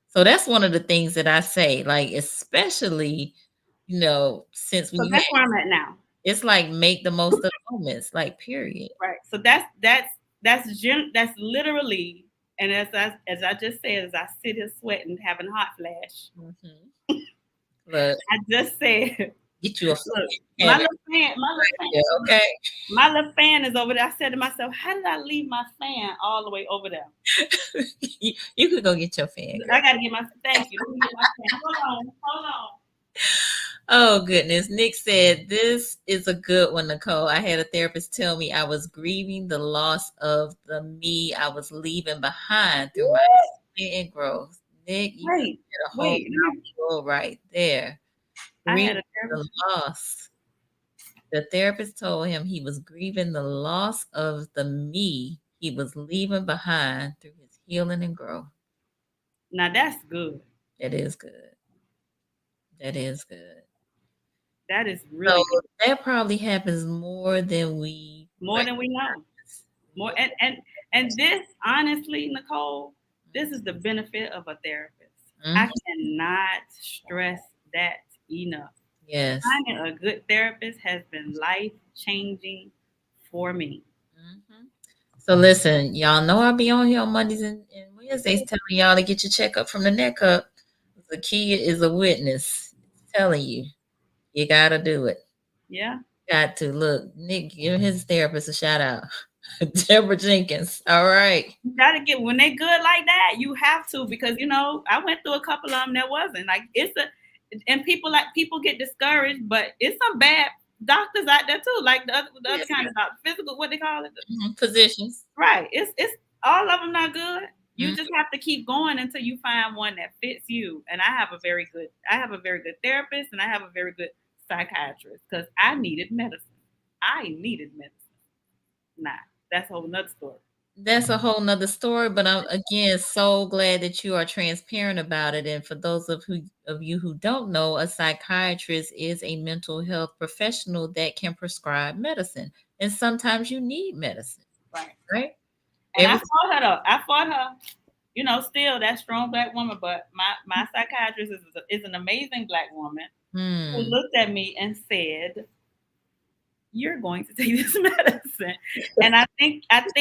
So that's one of the things that I say, like, especially, since so we that's where I'm at now. it's like make the most of the moments, like, period. Right. So that's literally, and as I just said, as I sit here sweating, having hot flash, Mhm. Look, I just said, get you a look, fan right there, okay? my little fan is over there. I said to myself, how did I leave my fan all the way over there? You could go get your fan, girl. I gotta get my thank you. Let me get my fan. Hold on. Oh goodness. Nick said, "This is a good one, Nicole. I had a therapist tell me I was grieving the loss of the me I was leaving behind through my healing and growth." Nick, you just Wait, did a whole wait. mouthful right there. I had Grieving a the therapist. loss. The therapist told him he was grieving the loss of the me he was leaving behind through his healing and growth. Now that's good. It is good. That is good. That is So really good. that probably happens more than we More than we know. recognize. More and this honestly, Nicole, this is the benefit of a therapist. I Mhm. cannot stress that enough. Yes. Finding a good therapist has been life changing for me. Mhm. So listen, y'all know I'll be on here on Mondays and Wednesdays telling y'all to get your checkup from the neck up. Zakia is a witness. Telling you, you gotta do it. Yeah. Got to look. Nick, give his therapist a shout out. Deborah Jenkins. All right. You gotta get when they good like that, you have to because I went through a couple of them that wasn't like it's a and people get discouraged, but it's some bad doctors out there too, like the other Yes. kind of doctor, physical what they call it. Positions. Right. It's all of them not good. You Mhm. just have to keep going until you find one that fits you. And I have a very good therapist and I have a very good psychiatrist because I needed medicine. I needed medicine. Nah, that's a whole nother story. That's a whole nother story, but I'm again so glad that you are transparent about it. And for those of you who don't know, a psychiatrist is a mental health professional that can prescribe medicine. And sometimes you need medicine, Right. right? And I Every fought her though. I fought her. Still that strong black woman, but my psychiatrist is an amazing black woman who hmm. looked at me and said, "You're going to take this medicine," and I About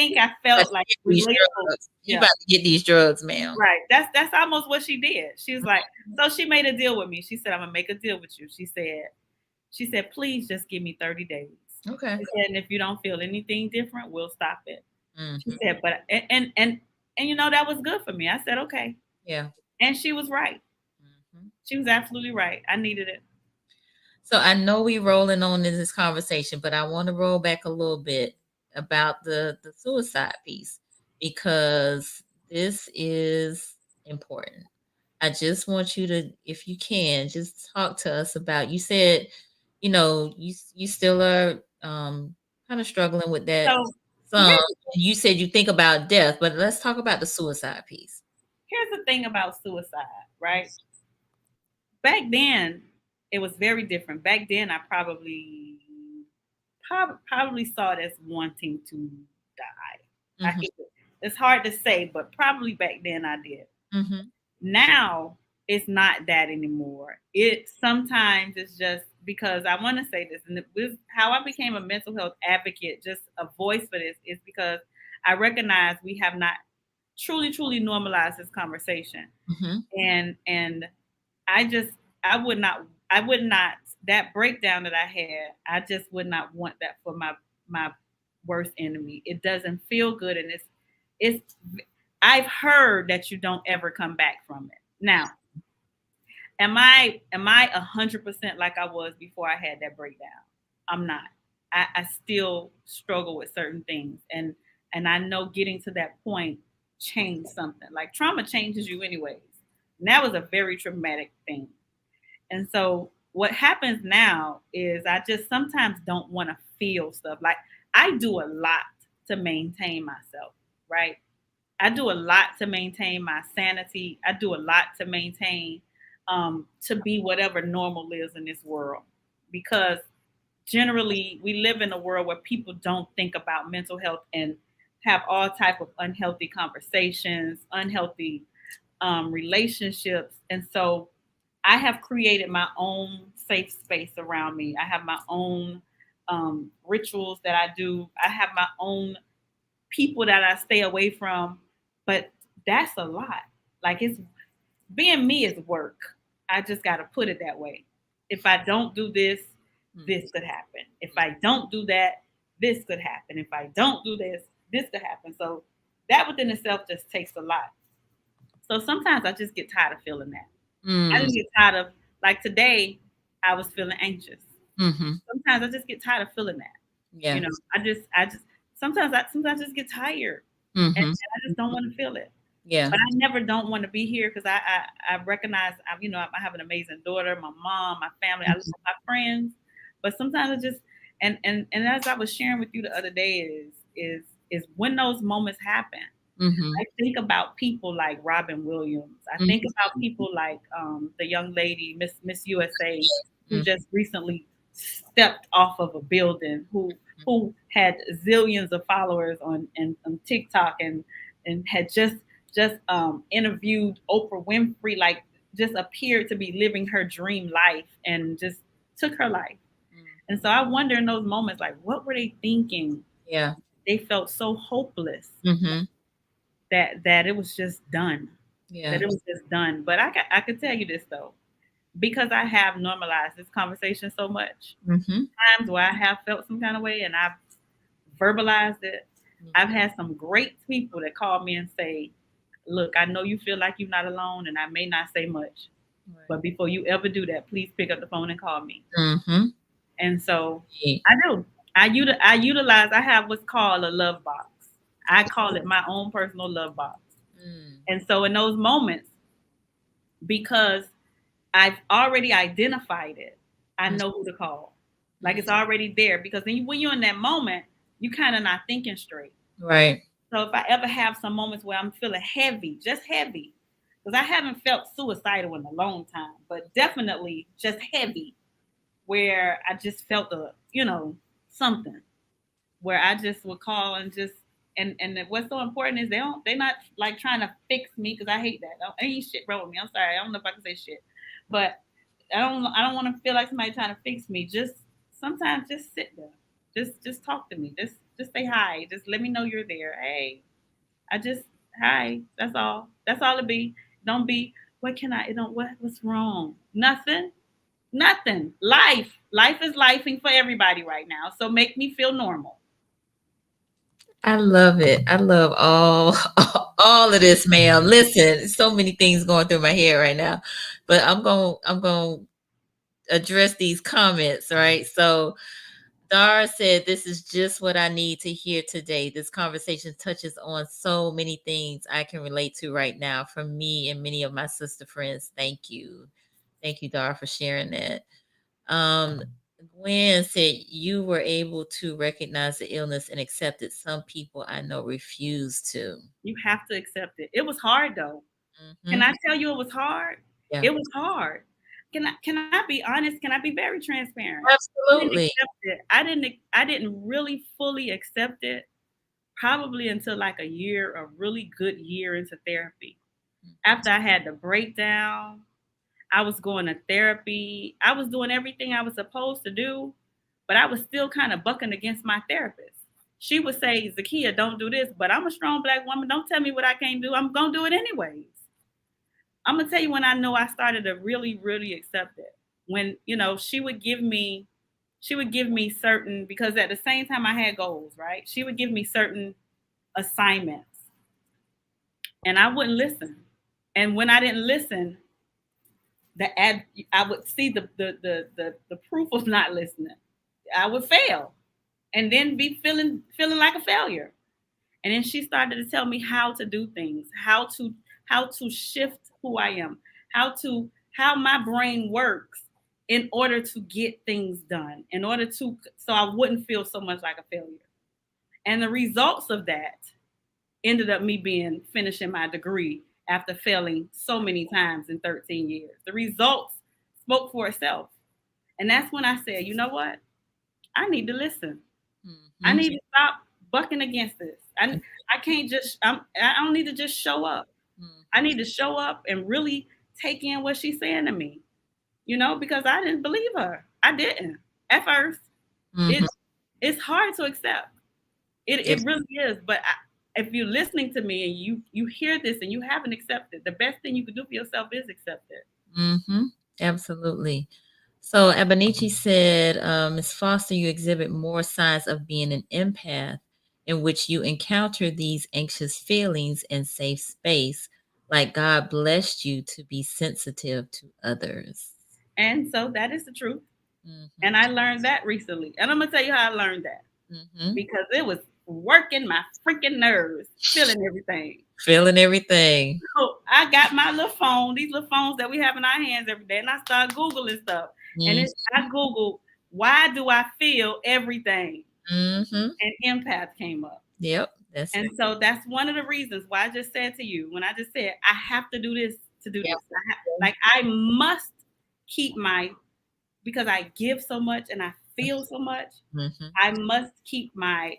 felt to like get these relatable. drugs. You Yeah, about to get these drugs, ma'am. right. That's almost what she did. She was like, so she made a deal with me. She said, "I'm gonna make a deal with you." She said, "Please just give me 30 days." Okay. She said, "And if you don't feel anything different, we'll stop it." She Hmm. said, "But and that was good for me." I said, "Okay," Yeah. and she was right. Mhm. She was absolutely right. I needed it. So I know we rolling on in this conversation, but I want to roll back a little bit about the suicide piece because this is important. I just want you to, if you can, just talk to us about. You said, you still are kind of struggling with that. So Some here's you said you think about death, but let's talk about the suicide piece. here's the thing about suicide, right? Back then, it was very different. Back then, I probably saw it as wanting to die. I Hmm. hate it. It's hard to say, but probably back then I did. Hmm. Now it's not that anymore. It sometimes it's just because I want to say this, and this how I became a mental health advocate, just a voice for this, is because I recognize we have not truly normalized this conversation, Hmm. and I just I would not that breakdown that I had, I just would not want that for my worst enemy. It doesn't feel good, and it's I've heard that you don't ever come back from it. Now, am I 100% like I was before I had that breakdown? I'm not. I still struggle with certain things, and I know getting to that point changed something. Like trauma changes you anyways. And that was a very traumatic thing. And so what happens now is I just sometimes don't want to feel stuff. Like I do a lot to maintain myself, right? I do a lot to maintain my sanity. I do a lot to maintain to be whatever normal is in this world, because generally we live in a world where people don't think about mental health and have all type of unhealthy conversations, unhealthy relationships, and so I have created my own safe space around me. I have my own rituals that I do. I have my own people that I stay away from, but that's a lot. Like it's being me is work. I just got to put it that way. If I don't do this, this could happen. If I don't do that, this could happen. If I don't do this could happen. So that within itself just takes a lot. So sometimes I just get tired of feeling that. I Mm. just get tired of like today I was feeling anxious. Hmm. Sometimes I just get tired of feeling that. Yeah. I just sometimes I just get tired and Hmm. I just don't want to feel it. Yeah. But I never don't want to be here because I recognize I have an amazing daughter, my mom, my family, I love my friends. But sometimes I just and as I was sharing with you the other day is when those moments happen. Mm-hmm. I think about people like Robin Williams. I think about people like the young lady, Miss USA, who Mm-hmm. just recently stepped off of a building, who had zillions of followers on TikTok, and had just interviewed Oprah Winfrey, like just appeared to be living her dream life and just took her life. And so I wonder in those moments, like, what were they thinking? Yeah. They felt so hopeless Mm-hmm. that it was just done. That Yeah. it was just done. But I could tell you this though, because I have normalized this conversation so much. Mm-hmm. Times where I have felt some kind of way and I've verbalized it. I've had some great people that call me and say, "Look, I know you feel like you're not alone, and I may not say much, Right. but before you ever do that, please pick up the phone and call me." Mm-hmm. And so Yeah. I do. I utilize. I have what's called a love box. I call it my own personal love box. Mm. And so in those moments, because I've already identified it, I know who to call. Like it's already there. Because then when you're in that moment, you kind of not thinking straight. Right. So if I ever have some moments where I'm feeling heavy, just heavy, because I haven't felt suicidal in a long time, but definitely just heavy, where I just felt something, where I just would call and just and what's so important is they're not like trying to fix me, because I hate that. Ain't shit wrong with me. I'm sorry. I don't know if I can say shit, but I don't want to feel like somebody trying to fix me. Just sometimes just sit there, just talk to me. Just say hi. Just let me know you're there. Hey, I just hi. That's all. That's all it be. Don't be. What can I? Don't what's wrong? Nothing. Nothing. Life is lifing for everybody right now. So make me feel normal. I love it. I love all all of this, ma'am. Listen, so many things going through my head right now, but I'm going to address these comments, right? So Dara said, "This is just what I need to hear today. This conversation touches on so many things I can relate to right now from me and many of my sister friends. Thank you. Thank you, Dara, for sharing that." Um, Gwen said, "You were able to recognize the illness and accept it. Some people I know refuse to." You have to accept it. It was hard though. Can Hmm. I tell you it was hard? Yeah, It was hard. Can I be honest? Can I be very transparent? I didn't absolutely. accept it. I didn't really fully accept it probably until like a year, a really good year into therapy. After I had the breakdown, I was going to therapy. I was doing everything I was supposed to do, but I was still kind of bucking against my therapist. She would say, "Zakia, don't do this," but I'm a strong black woman. Don't tell me what I can't do. I'm going to do it anyways. I'm going to tell you when I know I started to really, really accept it. When, she would give me certain, because at the same time I had goals, right? She would give me certain assignments and I wouldn't listen. And when I didn't listen, the ad I would see the proof of not listening. I would fail and then be feeling like a failure. And then she started to tell me how to do things, how to shift who I am, how my brain works in order to get things done, in order to so I wouldn't feel so much like a failure. And the results of that ended up me being finishing my degree after failing so many times in 13 years. The results spoke for itself. And that's when I said, you know what? I need to listen. I Hmm. need to stop bucking against this. I can't just I don't need to just show up. I need to show up and really take in what she's saying to me. Because I didn't believe her. I didn't at first. Hmm. It it's hard to accept. It Yes. it really is. But if you're listening to me and you hear this and you haven't accepted, the best thing you can do for yourself is accept it. Hmm. Absolutely. So Abenichi said, "Ms. Foster, you exhibit more signs of being an empath in which you encounter these anxious feelings in safe space, like God blessed you to be sensitive to others." And so that is the truth. Hmm. And I learned that recently. And I'm gonna tell you how I learned that. Hmm. Because it was working my freaking nerves, feeling everything. Feeling everything. So I got my little phone, these little phones that we have in our hands every day, and I started Googling stuff. And I Googled, "why do I feel everything?" Mm-hmm. And empath came up. Yep. That's And so that's one of the reasons why I just said to you, when I just said, I have to do this to do yeah. this. Like, I must keep because I give so much and I feel so much. Mm-hmm. I must keep my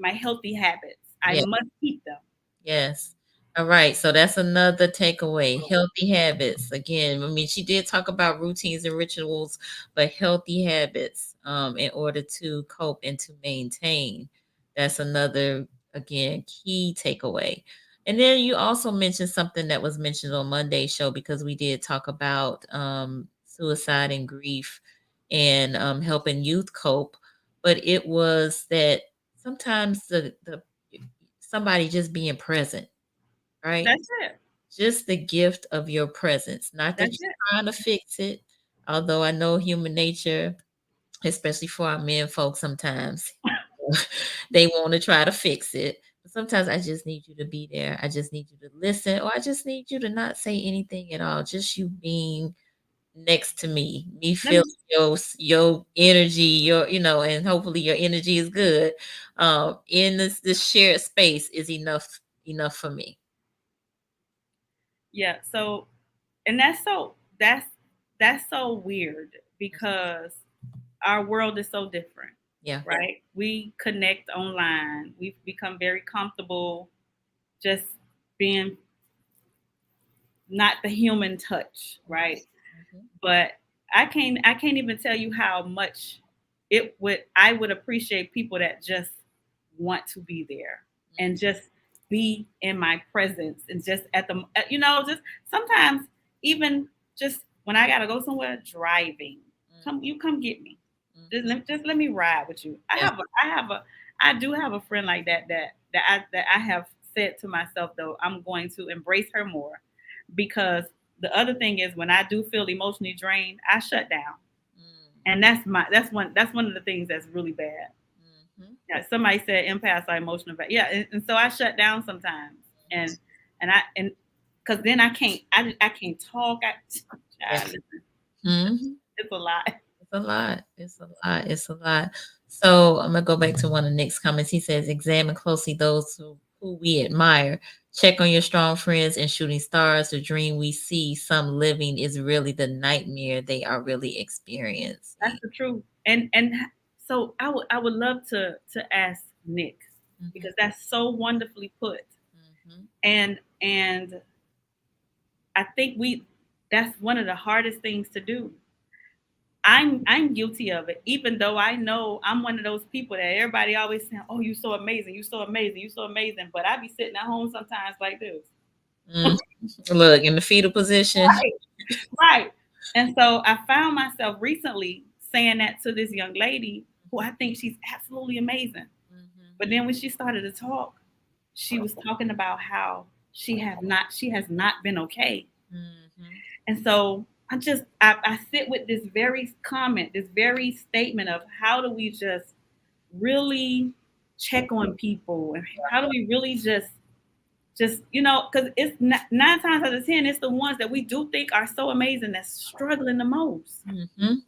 healthy habits. I Yeah. must keep them. Yes. All right. So that's another takeaway. Healthy habits. Again, I mean, she did talk about routines and rituals, but healthy habits in order to cope and to maintain. That's another, again, key takeaway. And then you also mentioned something that was mentioned on Monday's show because we did talk about suicide and grief and helping youth cope. But it was that sometimes the somebody just being present, right? That's it. Just the gift of your presence. Not that That's you're it. trying to fix it, although I know human nature, especially for our men folks, sometimes they want to try to fix it. But sometimes I just need you to be there. I just need you to listen, or I just need you to not say anything at all. Just you being next to me Let me feel your energy, and hopefully your energy is good. In this shared space is enough for me. Yeah. So, and that's so weird because our world is so different, Yeah. right? We connect online. We've become very comfortable just being not the human touch, right? Mhm. But I can't even tell you how much I would appreciate people that just want to be there and just be in my presence and just just sometimes even just when I gotta go somewhere driving, come get me. Mhm. Just let me ride with you. Yeah. I do have a friend like that I have said to myself, though, I'm going to embrace her more, because the other thing is, when I do feel emotionally drained, I shut down. And that's one of the things that's really bad. Mhm. Yeah, somebody said empaths are emotional, but yeah, and so I shut down sometimes, and because then I can't talk. Yeah. Listen, Mhm. it's a lot. It's a lot. It's a lot. It's a lot. So I'm gonna go back to one of Nick's comments. He says, "Examine closely those who we admire. Check on your strong friends and shooting stars. The dream we see some living is really the nightmare they are really That's experiencing." the truth. And so I would love to ask Nick, Mhm. because that's so wonderfully put. Mhm. And I think we that's one of the hardest things to do. I'm guilty of it, even though I know I'm one of those people that everybody always saying, "Oh, you so amazing, you so amazing, you so amazing." But I be sitting at home sometimes like this. Mm. Look in the fetal position. Right. Right. And so I found myself recently saying that to this young lady who I think she's absolutely amazing. Mhm. But then when she started to talk, she was talking about how she has not been okay. Mhm. And so I sit with this very comment, this very statement of, how do we just really check on people, and how do we really just because it's 9 times out of 10, it's the ones that we do think are so amazing that's struggling the most. Mhm.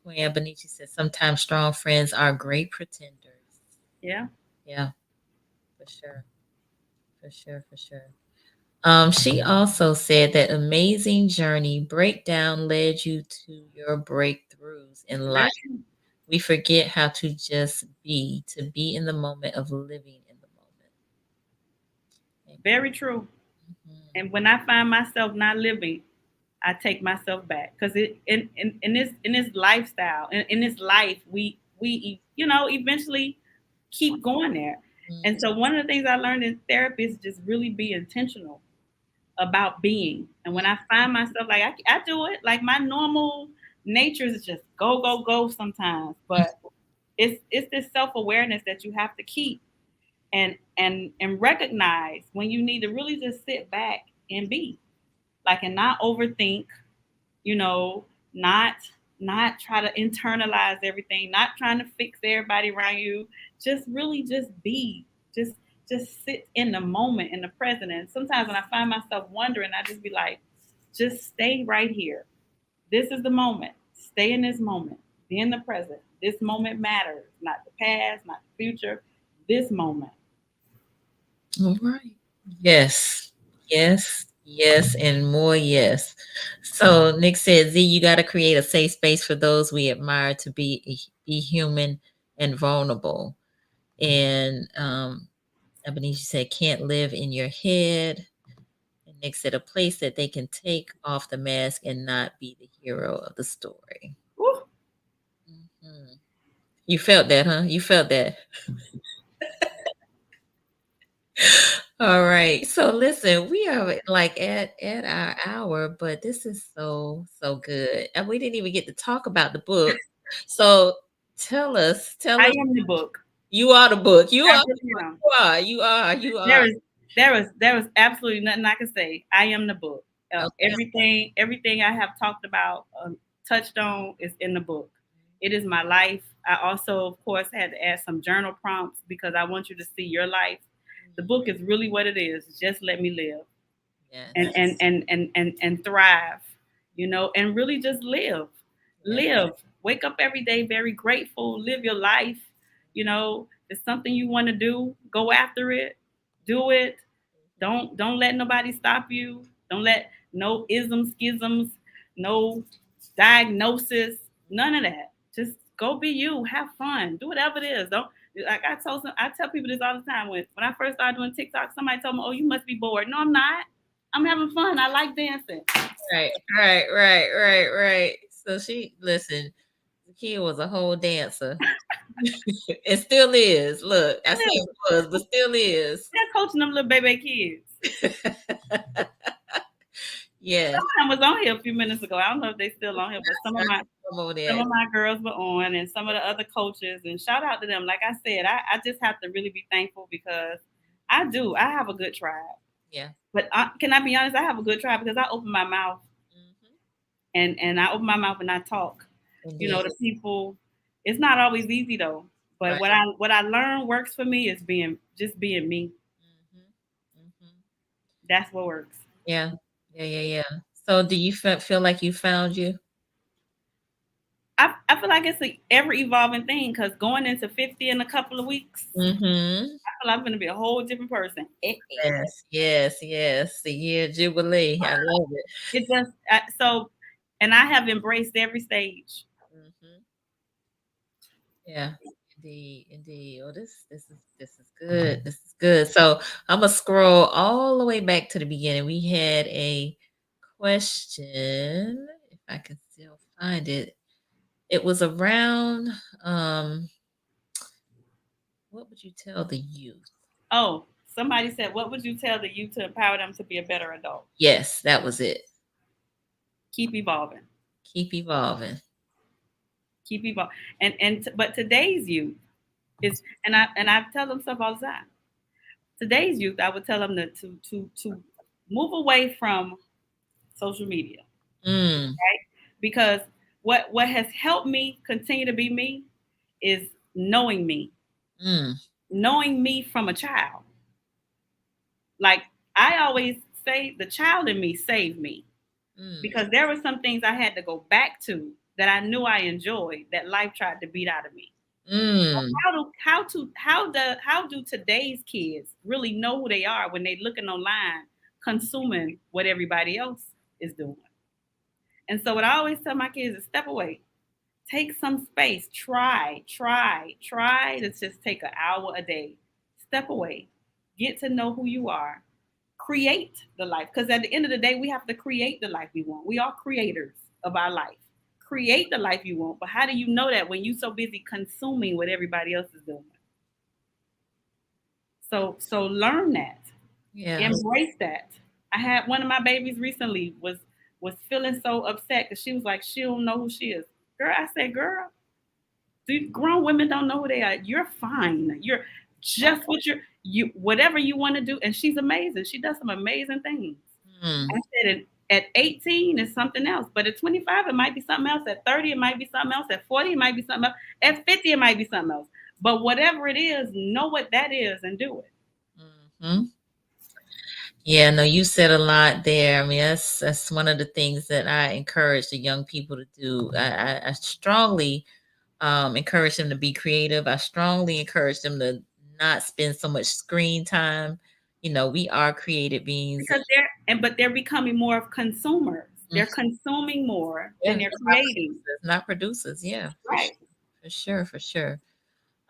Queen Abenichi says sometimes strong friends are great pretenders. Yeah. Yeah, for sure. For sure, for sure. She also said that amazing journey breakdown led you to your breakthroughs in life. Very true. We forget how to just be, to be in the moment of living in the moment. Very true. Mhm. And when I find myself not living, I take myself back, because it in this lifestyle, in this life, we eventually keep going there. Mhm. And so one of the things I learned in therapy is just really be intentional about being. And when I find myself like I do it, like my normal nature is just go go go sometimes, but it's this self awareness that you have to keep, and recognize when you need to really just sit back and be, like, and not overthink, you know, not not try to internalize everything, not trying to fix everybody around you. Just really just be. Just just sit in the moment, in the present. And sometimes when I find myself wondering, I just be like, just stay right here. This is the moment. Stay in this moment. Be in the present. This moment matters, not the past, not the future. this moment. All right. Yes. Yes. Yes. And more yes. So Nick said, Z, you got to create a safe space for those we admire to be human and vulnerable. And Ebenezer said, can't live in your head. And Nick said, a place that they can take off the mask and not be the hero of the story. Woo. Mhm. You felt that, huh? You felt that. All right. So listen, we are like at our hour, but this is so good. And we didn't even get to talk about the book. So tell I us am the book. you are the book. You I are really am. you There are. is there is absolutely nothing I can say. I am the book. Okay. Everything I have talked about, touched on, is in the book. It is my life. I also, of course, had to add some journal prompts because I want you to see your life. The book is really what it is. Just let me live Yes. and thrive, and really just live. Yes. Live. Wake up every day very grateful. Live your life. If it's something you want to do, go after it. Do it. Don't let nobody stop you. Don't let no isms, schisms, no diagnosis, none of that. Just go be you. Have fun. Do whatever it is. Don't like I tell people this all the time. When I first started doing TikTok, somebody told me, "Oh, you must be bored." No, I'm not. I'm having fun. I like dancing. Right. So she listen, Zakeya was a whole dancer. It still is. Look, I said was, but still is. They're coaching them little baby kids. Yes. Some of them was on here a few minutes ago. I don't know if they still on here, but some of my girls were on, and some of the other coaches. And shout out to them. Like I said, I just have to really be thankful because I do. I have a good tribe. Yeah. But can I be honest? I have a good tribe because I open my mouth, and I open my mouth and I talk. Indeed. To people. It's not always easy though. But Right. what I learned works for me is being me. That's what works. Yeah. So do you feel like you found you? I feel like it's a ever evolving thing because going into 50 in a couple of weeks, I feel like I'm going to be a whole different person. Yes. The year jubilee. I love it. It just and I have embraced every stage. Yeah. Indeed. Oh, this is good. This is good. So I'm gonna scroll all the way back to the beginning. We had a question, if I can still find it. It was around what would you tell the youth? Oh, somebody said, what would you tell the youth to empower them to be a better adult? Yes, that was it. Keep evolving. Keep evolving. Keep evolving. But today's youth is, and I tell them stuff all the time. Today's youth, I would tell them to move away from social media, right? Because what has helped me continue to be me is knowing me, knowing me from a child. Like I always say, the child in me saved me because there were some things I had to go back to that I knew I enjoyed that life tried to beat out of me. How do today's kids really know who they are when they looking online, consuming what everybody else is doing? And so what I always tell my kids is step away, take some space, try to just take an hour a day, step away, get to know who you are, create the life. Because at the end of the day, we have to create the life we want. We are creators of our life. Create the life you want. But how do you know that when you're so busy consuming what everybody else is doing? So learn that. Yeah. Embrace that. I had one of my babies recently was feeling so upset because she was like, she don't know who she is. Girl, I said, girl, grown women don't know who they are. You're fine. You're just what you whatever you want to do. And she's amazing. She does some amazing things. I said at 18 is something else, but at 25 it might be something else. At 30 it might be something else. At 40 it might be something else. At 50 it might be something else. But whatever it is, know what that is and do it. Yeah, no, you said a lot there. I mean, that's one of the things that I encourage the young people to do. I strongly encourage them to be creative. I strongly encourage them to not spend so much screen time. We are creative beings. because they're becoming more of consumers. They're consuming more Yeah, than they're creating. not producers. Yeah, Right. for sure, for sure.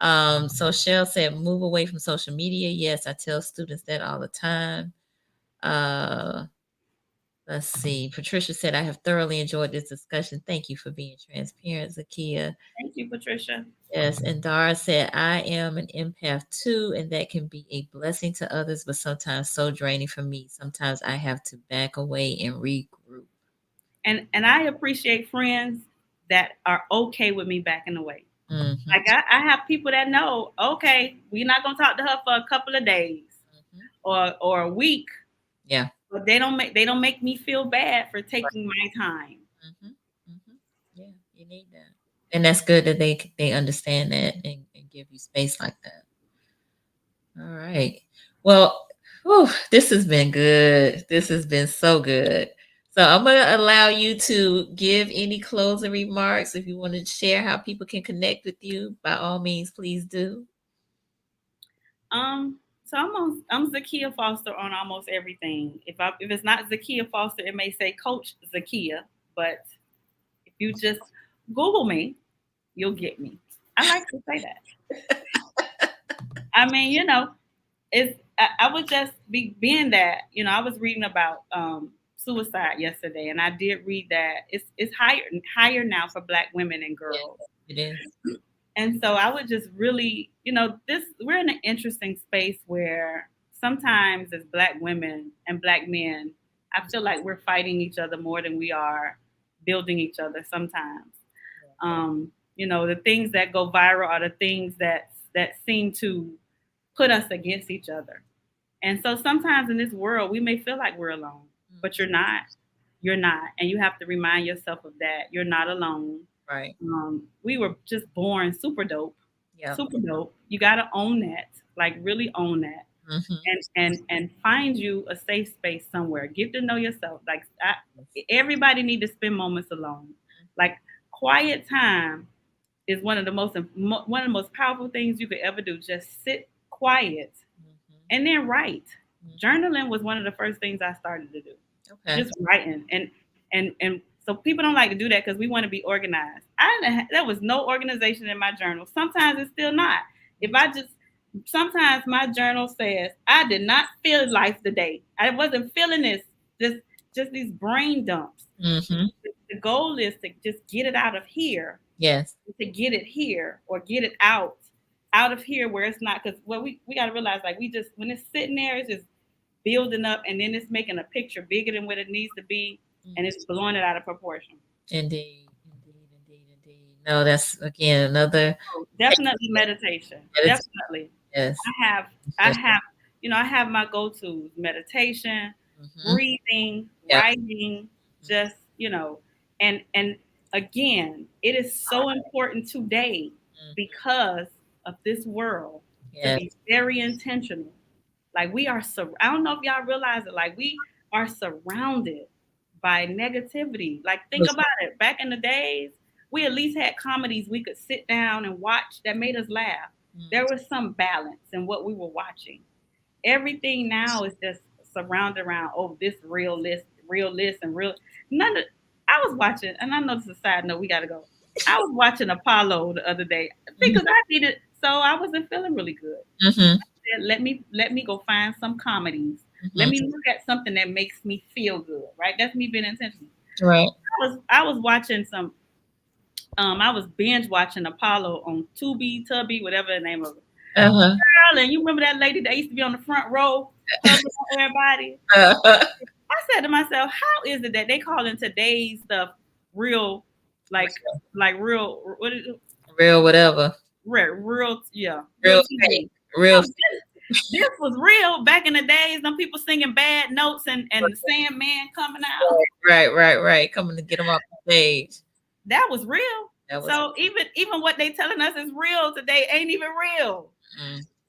So Shell said, move away from social media. Yes, I tell students that all the time. Uh, let's see. Patricia said, I have thoroughly enjoyed this discussion. Thank you for being transparent, Zakia. Thank you, Patricia. Yes, and Dara said, I am an empath too, and that can be a blessing to others, but sometimes so draining for me. Sometimes I have to back away and regroup. And I appreciate friends that are okay with me backing away. Mm-hmm. Like I have people that know, okay, we're not gonna talk to her for a couple of days or a week. Yeah. But they don't make me feel bad for taking my time. Yeah, you need that. And that's good that they understand that and give you space like that. All right. Well, whew, this has been good. This has been so good. So I'm going to allow you to give any closing remarks. If you want to share how people can connect with you, by all means, please do. So I'm Zakeya Foster on almost everything. If it's not Zakeya Foster, it may say Coach Zakeya. But if you just Google me, you'll get me. I like to say that. I mean, I would just being that, I was reading about suicide yesterday, and I did read that it's higher now for Black women and girls. It is. And so I would just really, we're in an interesting space where sometimes as Black women and Black men, I feel like we're fighting each other more than we are building each other sometimes. The things that go viral are the things that seem to put us against each other. And so sometimes in this world, we may feel like we're alone, but you're not. You're not. And you have to remind yourself of that. You're not alone. Right. We were just born super dope. Yeah. Super dope. You got to own that, like really own that. And find you a safe space somewhere. Get to know yourself. Like everybody need to spend moments alone. Like quiet time is one of the most powerful things you could ever do. Just sit quiet and then write. Journaling was one of the first things I started to do. Okay. Just writing and so people don't like to do that because we want to be organized. There was no organization in my journal. Sometimes it's still not. Sometimes my journal says I did not feel life today. I wasn't feeling this. Just these brain dumps. The goal is to just get it out of here. Yes. To get it here or get it out of here where it's not, because we got to realize, like, when it's sitting there, it's just building up, and then it's making a picture bigger than what it needs to be, and it's blowing it out of proportion. Indeed. No, that's again another. Definitely meditation. Definitely. Yes. I have my go-tos: meditation, breathing, writing, just and again, it is so important today because of this world to be very intentional. Like I don't know if y'all realize it, like we are surrounded by negativity. Like think about it. Back in the days, we at least had comedies we could sit down and watch that made us laugh. There was some balance in what we were watching. Everything now is just surrounded around, this real list, and real. I was watching, and I know this is a side note, we got to go. I was watching Apollo the other day because I needed, so I wasn't feeling really good. I said, let me go find some comedies. Let me look at something that makes me feel good, right? That's me being intentional. Right. I was watching some, I was binge watching Apollo on Tubi, Tubby, whatever the name of it. Girl, and you remember that lady that used to be on the front row, hugging everybody? I said to myself, how is it that they call in today's stuff real, like real, what is it? Real whatever. Real, yeah. Real fake. Real. This was real back in the days. Them people singing bad notes and Sandman coming out. Right. Coming to get them off the stage. That was real. So even what they telling us is real today ain't even real.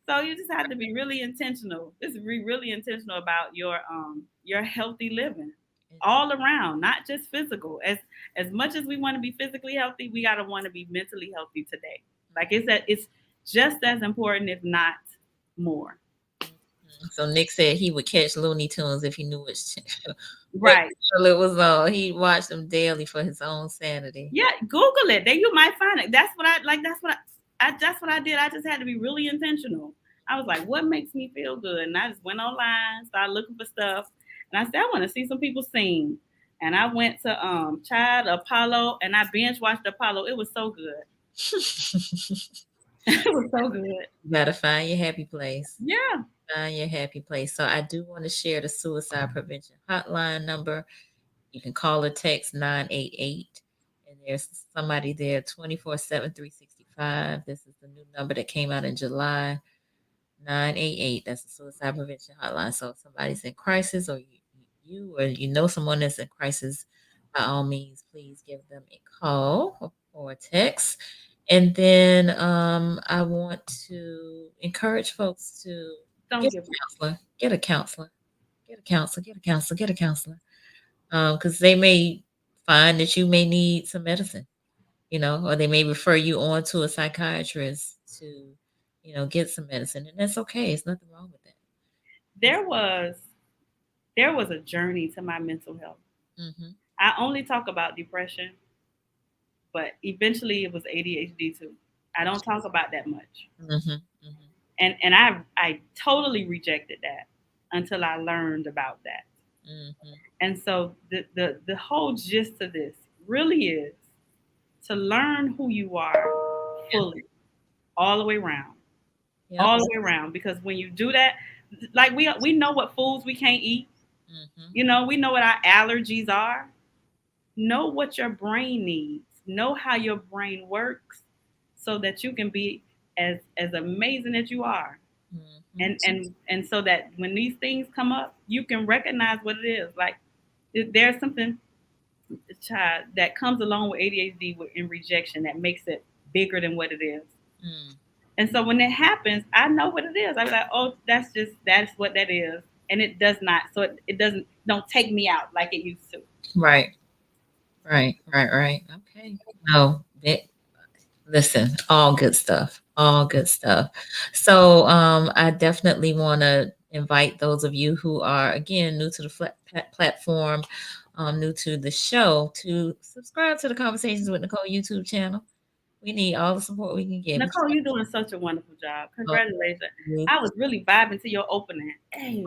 So you just have to be really intentional. Just be really intentional about your healthy living all around, not just physical. As much as we want to be physically healthy, we gotta want to be mentally healthy today. Like it's just as important, if not more. So Nick said he would catch Looney Tunes if he knew what Right. channel it was on. He watched them daily for his own sanity. Yeah, Google it. Then you might find it. That's what I like. That's what I did. I just had to be really intentional. I was like, what makes me feel good? And I just went online, started looking for stuff, and I said, I want to see some people sing. And I went to Child Apollo, and I binge watched Apollo. It was so good. It was so good. You gotta find your happy place. Yeah. Find your happy place. So I do want to share the suicide prevention hotline number. You can call or text 988, and there's somebody there 24/7, 365. This is the new number that came out in July. 988. That's the suicide prevention hotline. So if somebody's in crisis, or you or you know someone that's in crisis, by all means, please give them a call or a text. And then I want to encourage folks to Don't get give a up. counselor, get a counselor, get a counselor, get a counselor, get a counselor. Because they may find that you may need some medicine, or they may refer you on to a psychiatrist to, get some medicine, and that's okay. There's nothing wrong with that. There was there was a journey to my mental health. Mm-hmm. I only talk about depression, but eventually it was ADHD too. I don't talk about that much. Mm-hmm. Mm-hmm. And I totally rejected that until I learned about that. Mm-hmm. And so the whole gist of this really is to learn who you are fully, all the way around, Yep. all the way around. Because when you do that, like we know what foods we can't eat. Mm-hmm. We know what our allergies are. Know what your brain needs. Know how your brain works, so that you can be as amazing as you are. Mm-hmm. And so that when these things come up, you can recognize what it is. Like there's something, child, that comes along with ADHD in rejection that makes it bigger than what it is. Mm. And so when it happens, I know what it is. I'm like, oh, that's what that is, and it does not. So it doesn't don't take me out like it used to. Right. Right. Right. Right. Okay. No. Listen, all good stuff. All good stuff. So I definitely want to invite those of you who are, again, new to the platform, new to the show, to subscribe to the Conversations with Nicole YouTube channel. We need all the support we can get. Nicole, you're doing such a wonderful job. Congratulations. You. I was really vibing to your opening. Hey,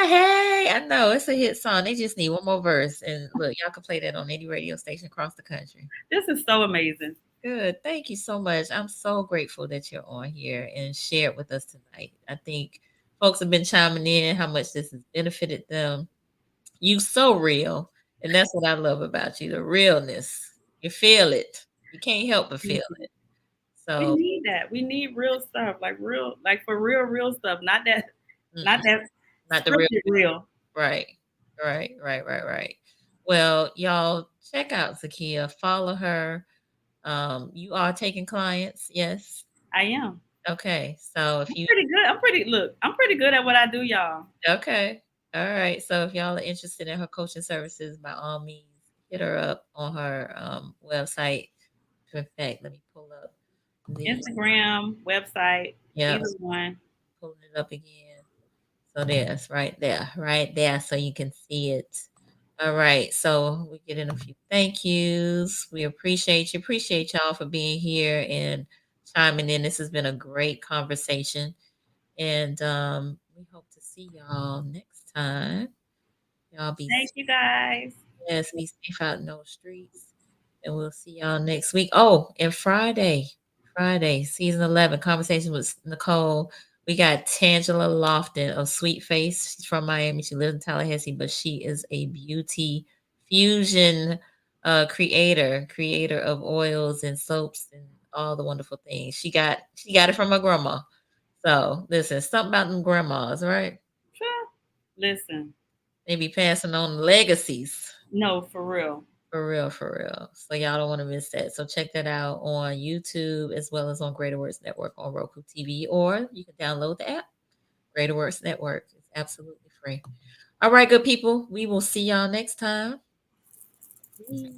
Hey, I know it's a hit song. They just need one more verse. And look, y'all can play that on any radio station across the country. this is so amazing. Good. Thank you so much. I'm so grateful that you're on here and shared with us tonight. I think folks have been chiming in how much this has benefited them. You so real. And that's what I love about you, the realness. You feel it. You can't help but feel it. We So need that. We need real stuff, like for real stuff. Not that not the real. scripted real. Right. Right. Well, y'all check out Zakia. Follow her. You are taking clients, yes? I am. Okay. So if I'm you pretty good. I'm pretty good at what I do, y'all. okay. All right. So if y'all are interested in her coaching services, by all means, hit her up on her website. In fact, let me pull up the Instagram, website, yeah, either one. pulling it up again. So there's right there, so you can see it. All right, so we get in a few thank yous. We appreciate you. Appreciate y'all for being here and chiming in. This has been a great conversation, and we hope to see y'all next time. Y'all be Thank you guys. yes, be safe out in those streets, and we'll see y'all next week. Oh, and Friday, season 11, conversation with Nicole. We got Tangela Lofton of Sweet Face. She's from Miami. She lives in Tallahassee, but she is a beauty fusion creator of oils and soaps and all the wonderful things. She got it from her grandma. So listen, something about them grandmas, right? Sure. Listen, They be passing on legacies. no, for real. For real, for real. So y'all don't want to miss that. So check that out on YouTube as well as on Greater Works Network on RokuTV, or you can download the app. Greater Works Network is absolutely free. All right, good people. We will see y'all next time. Peace.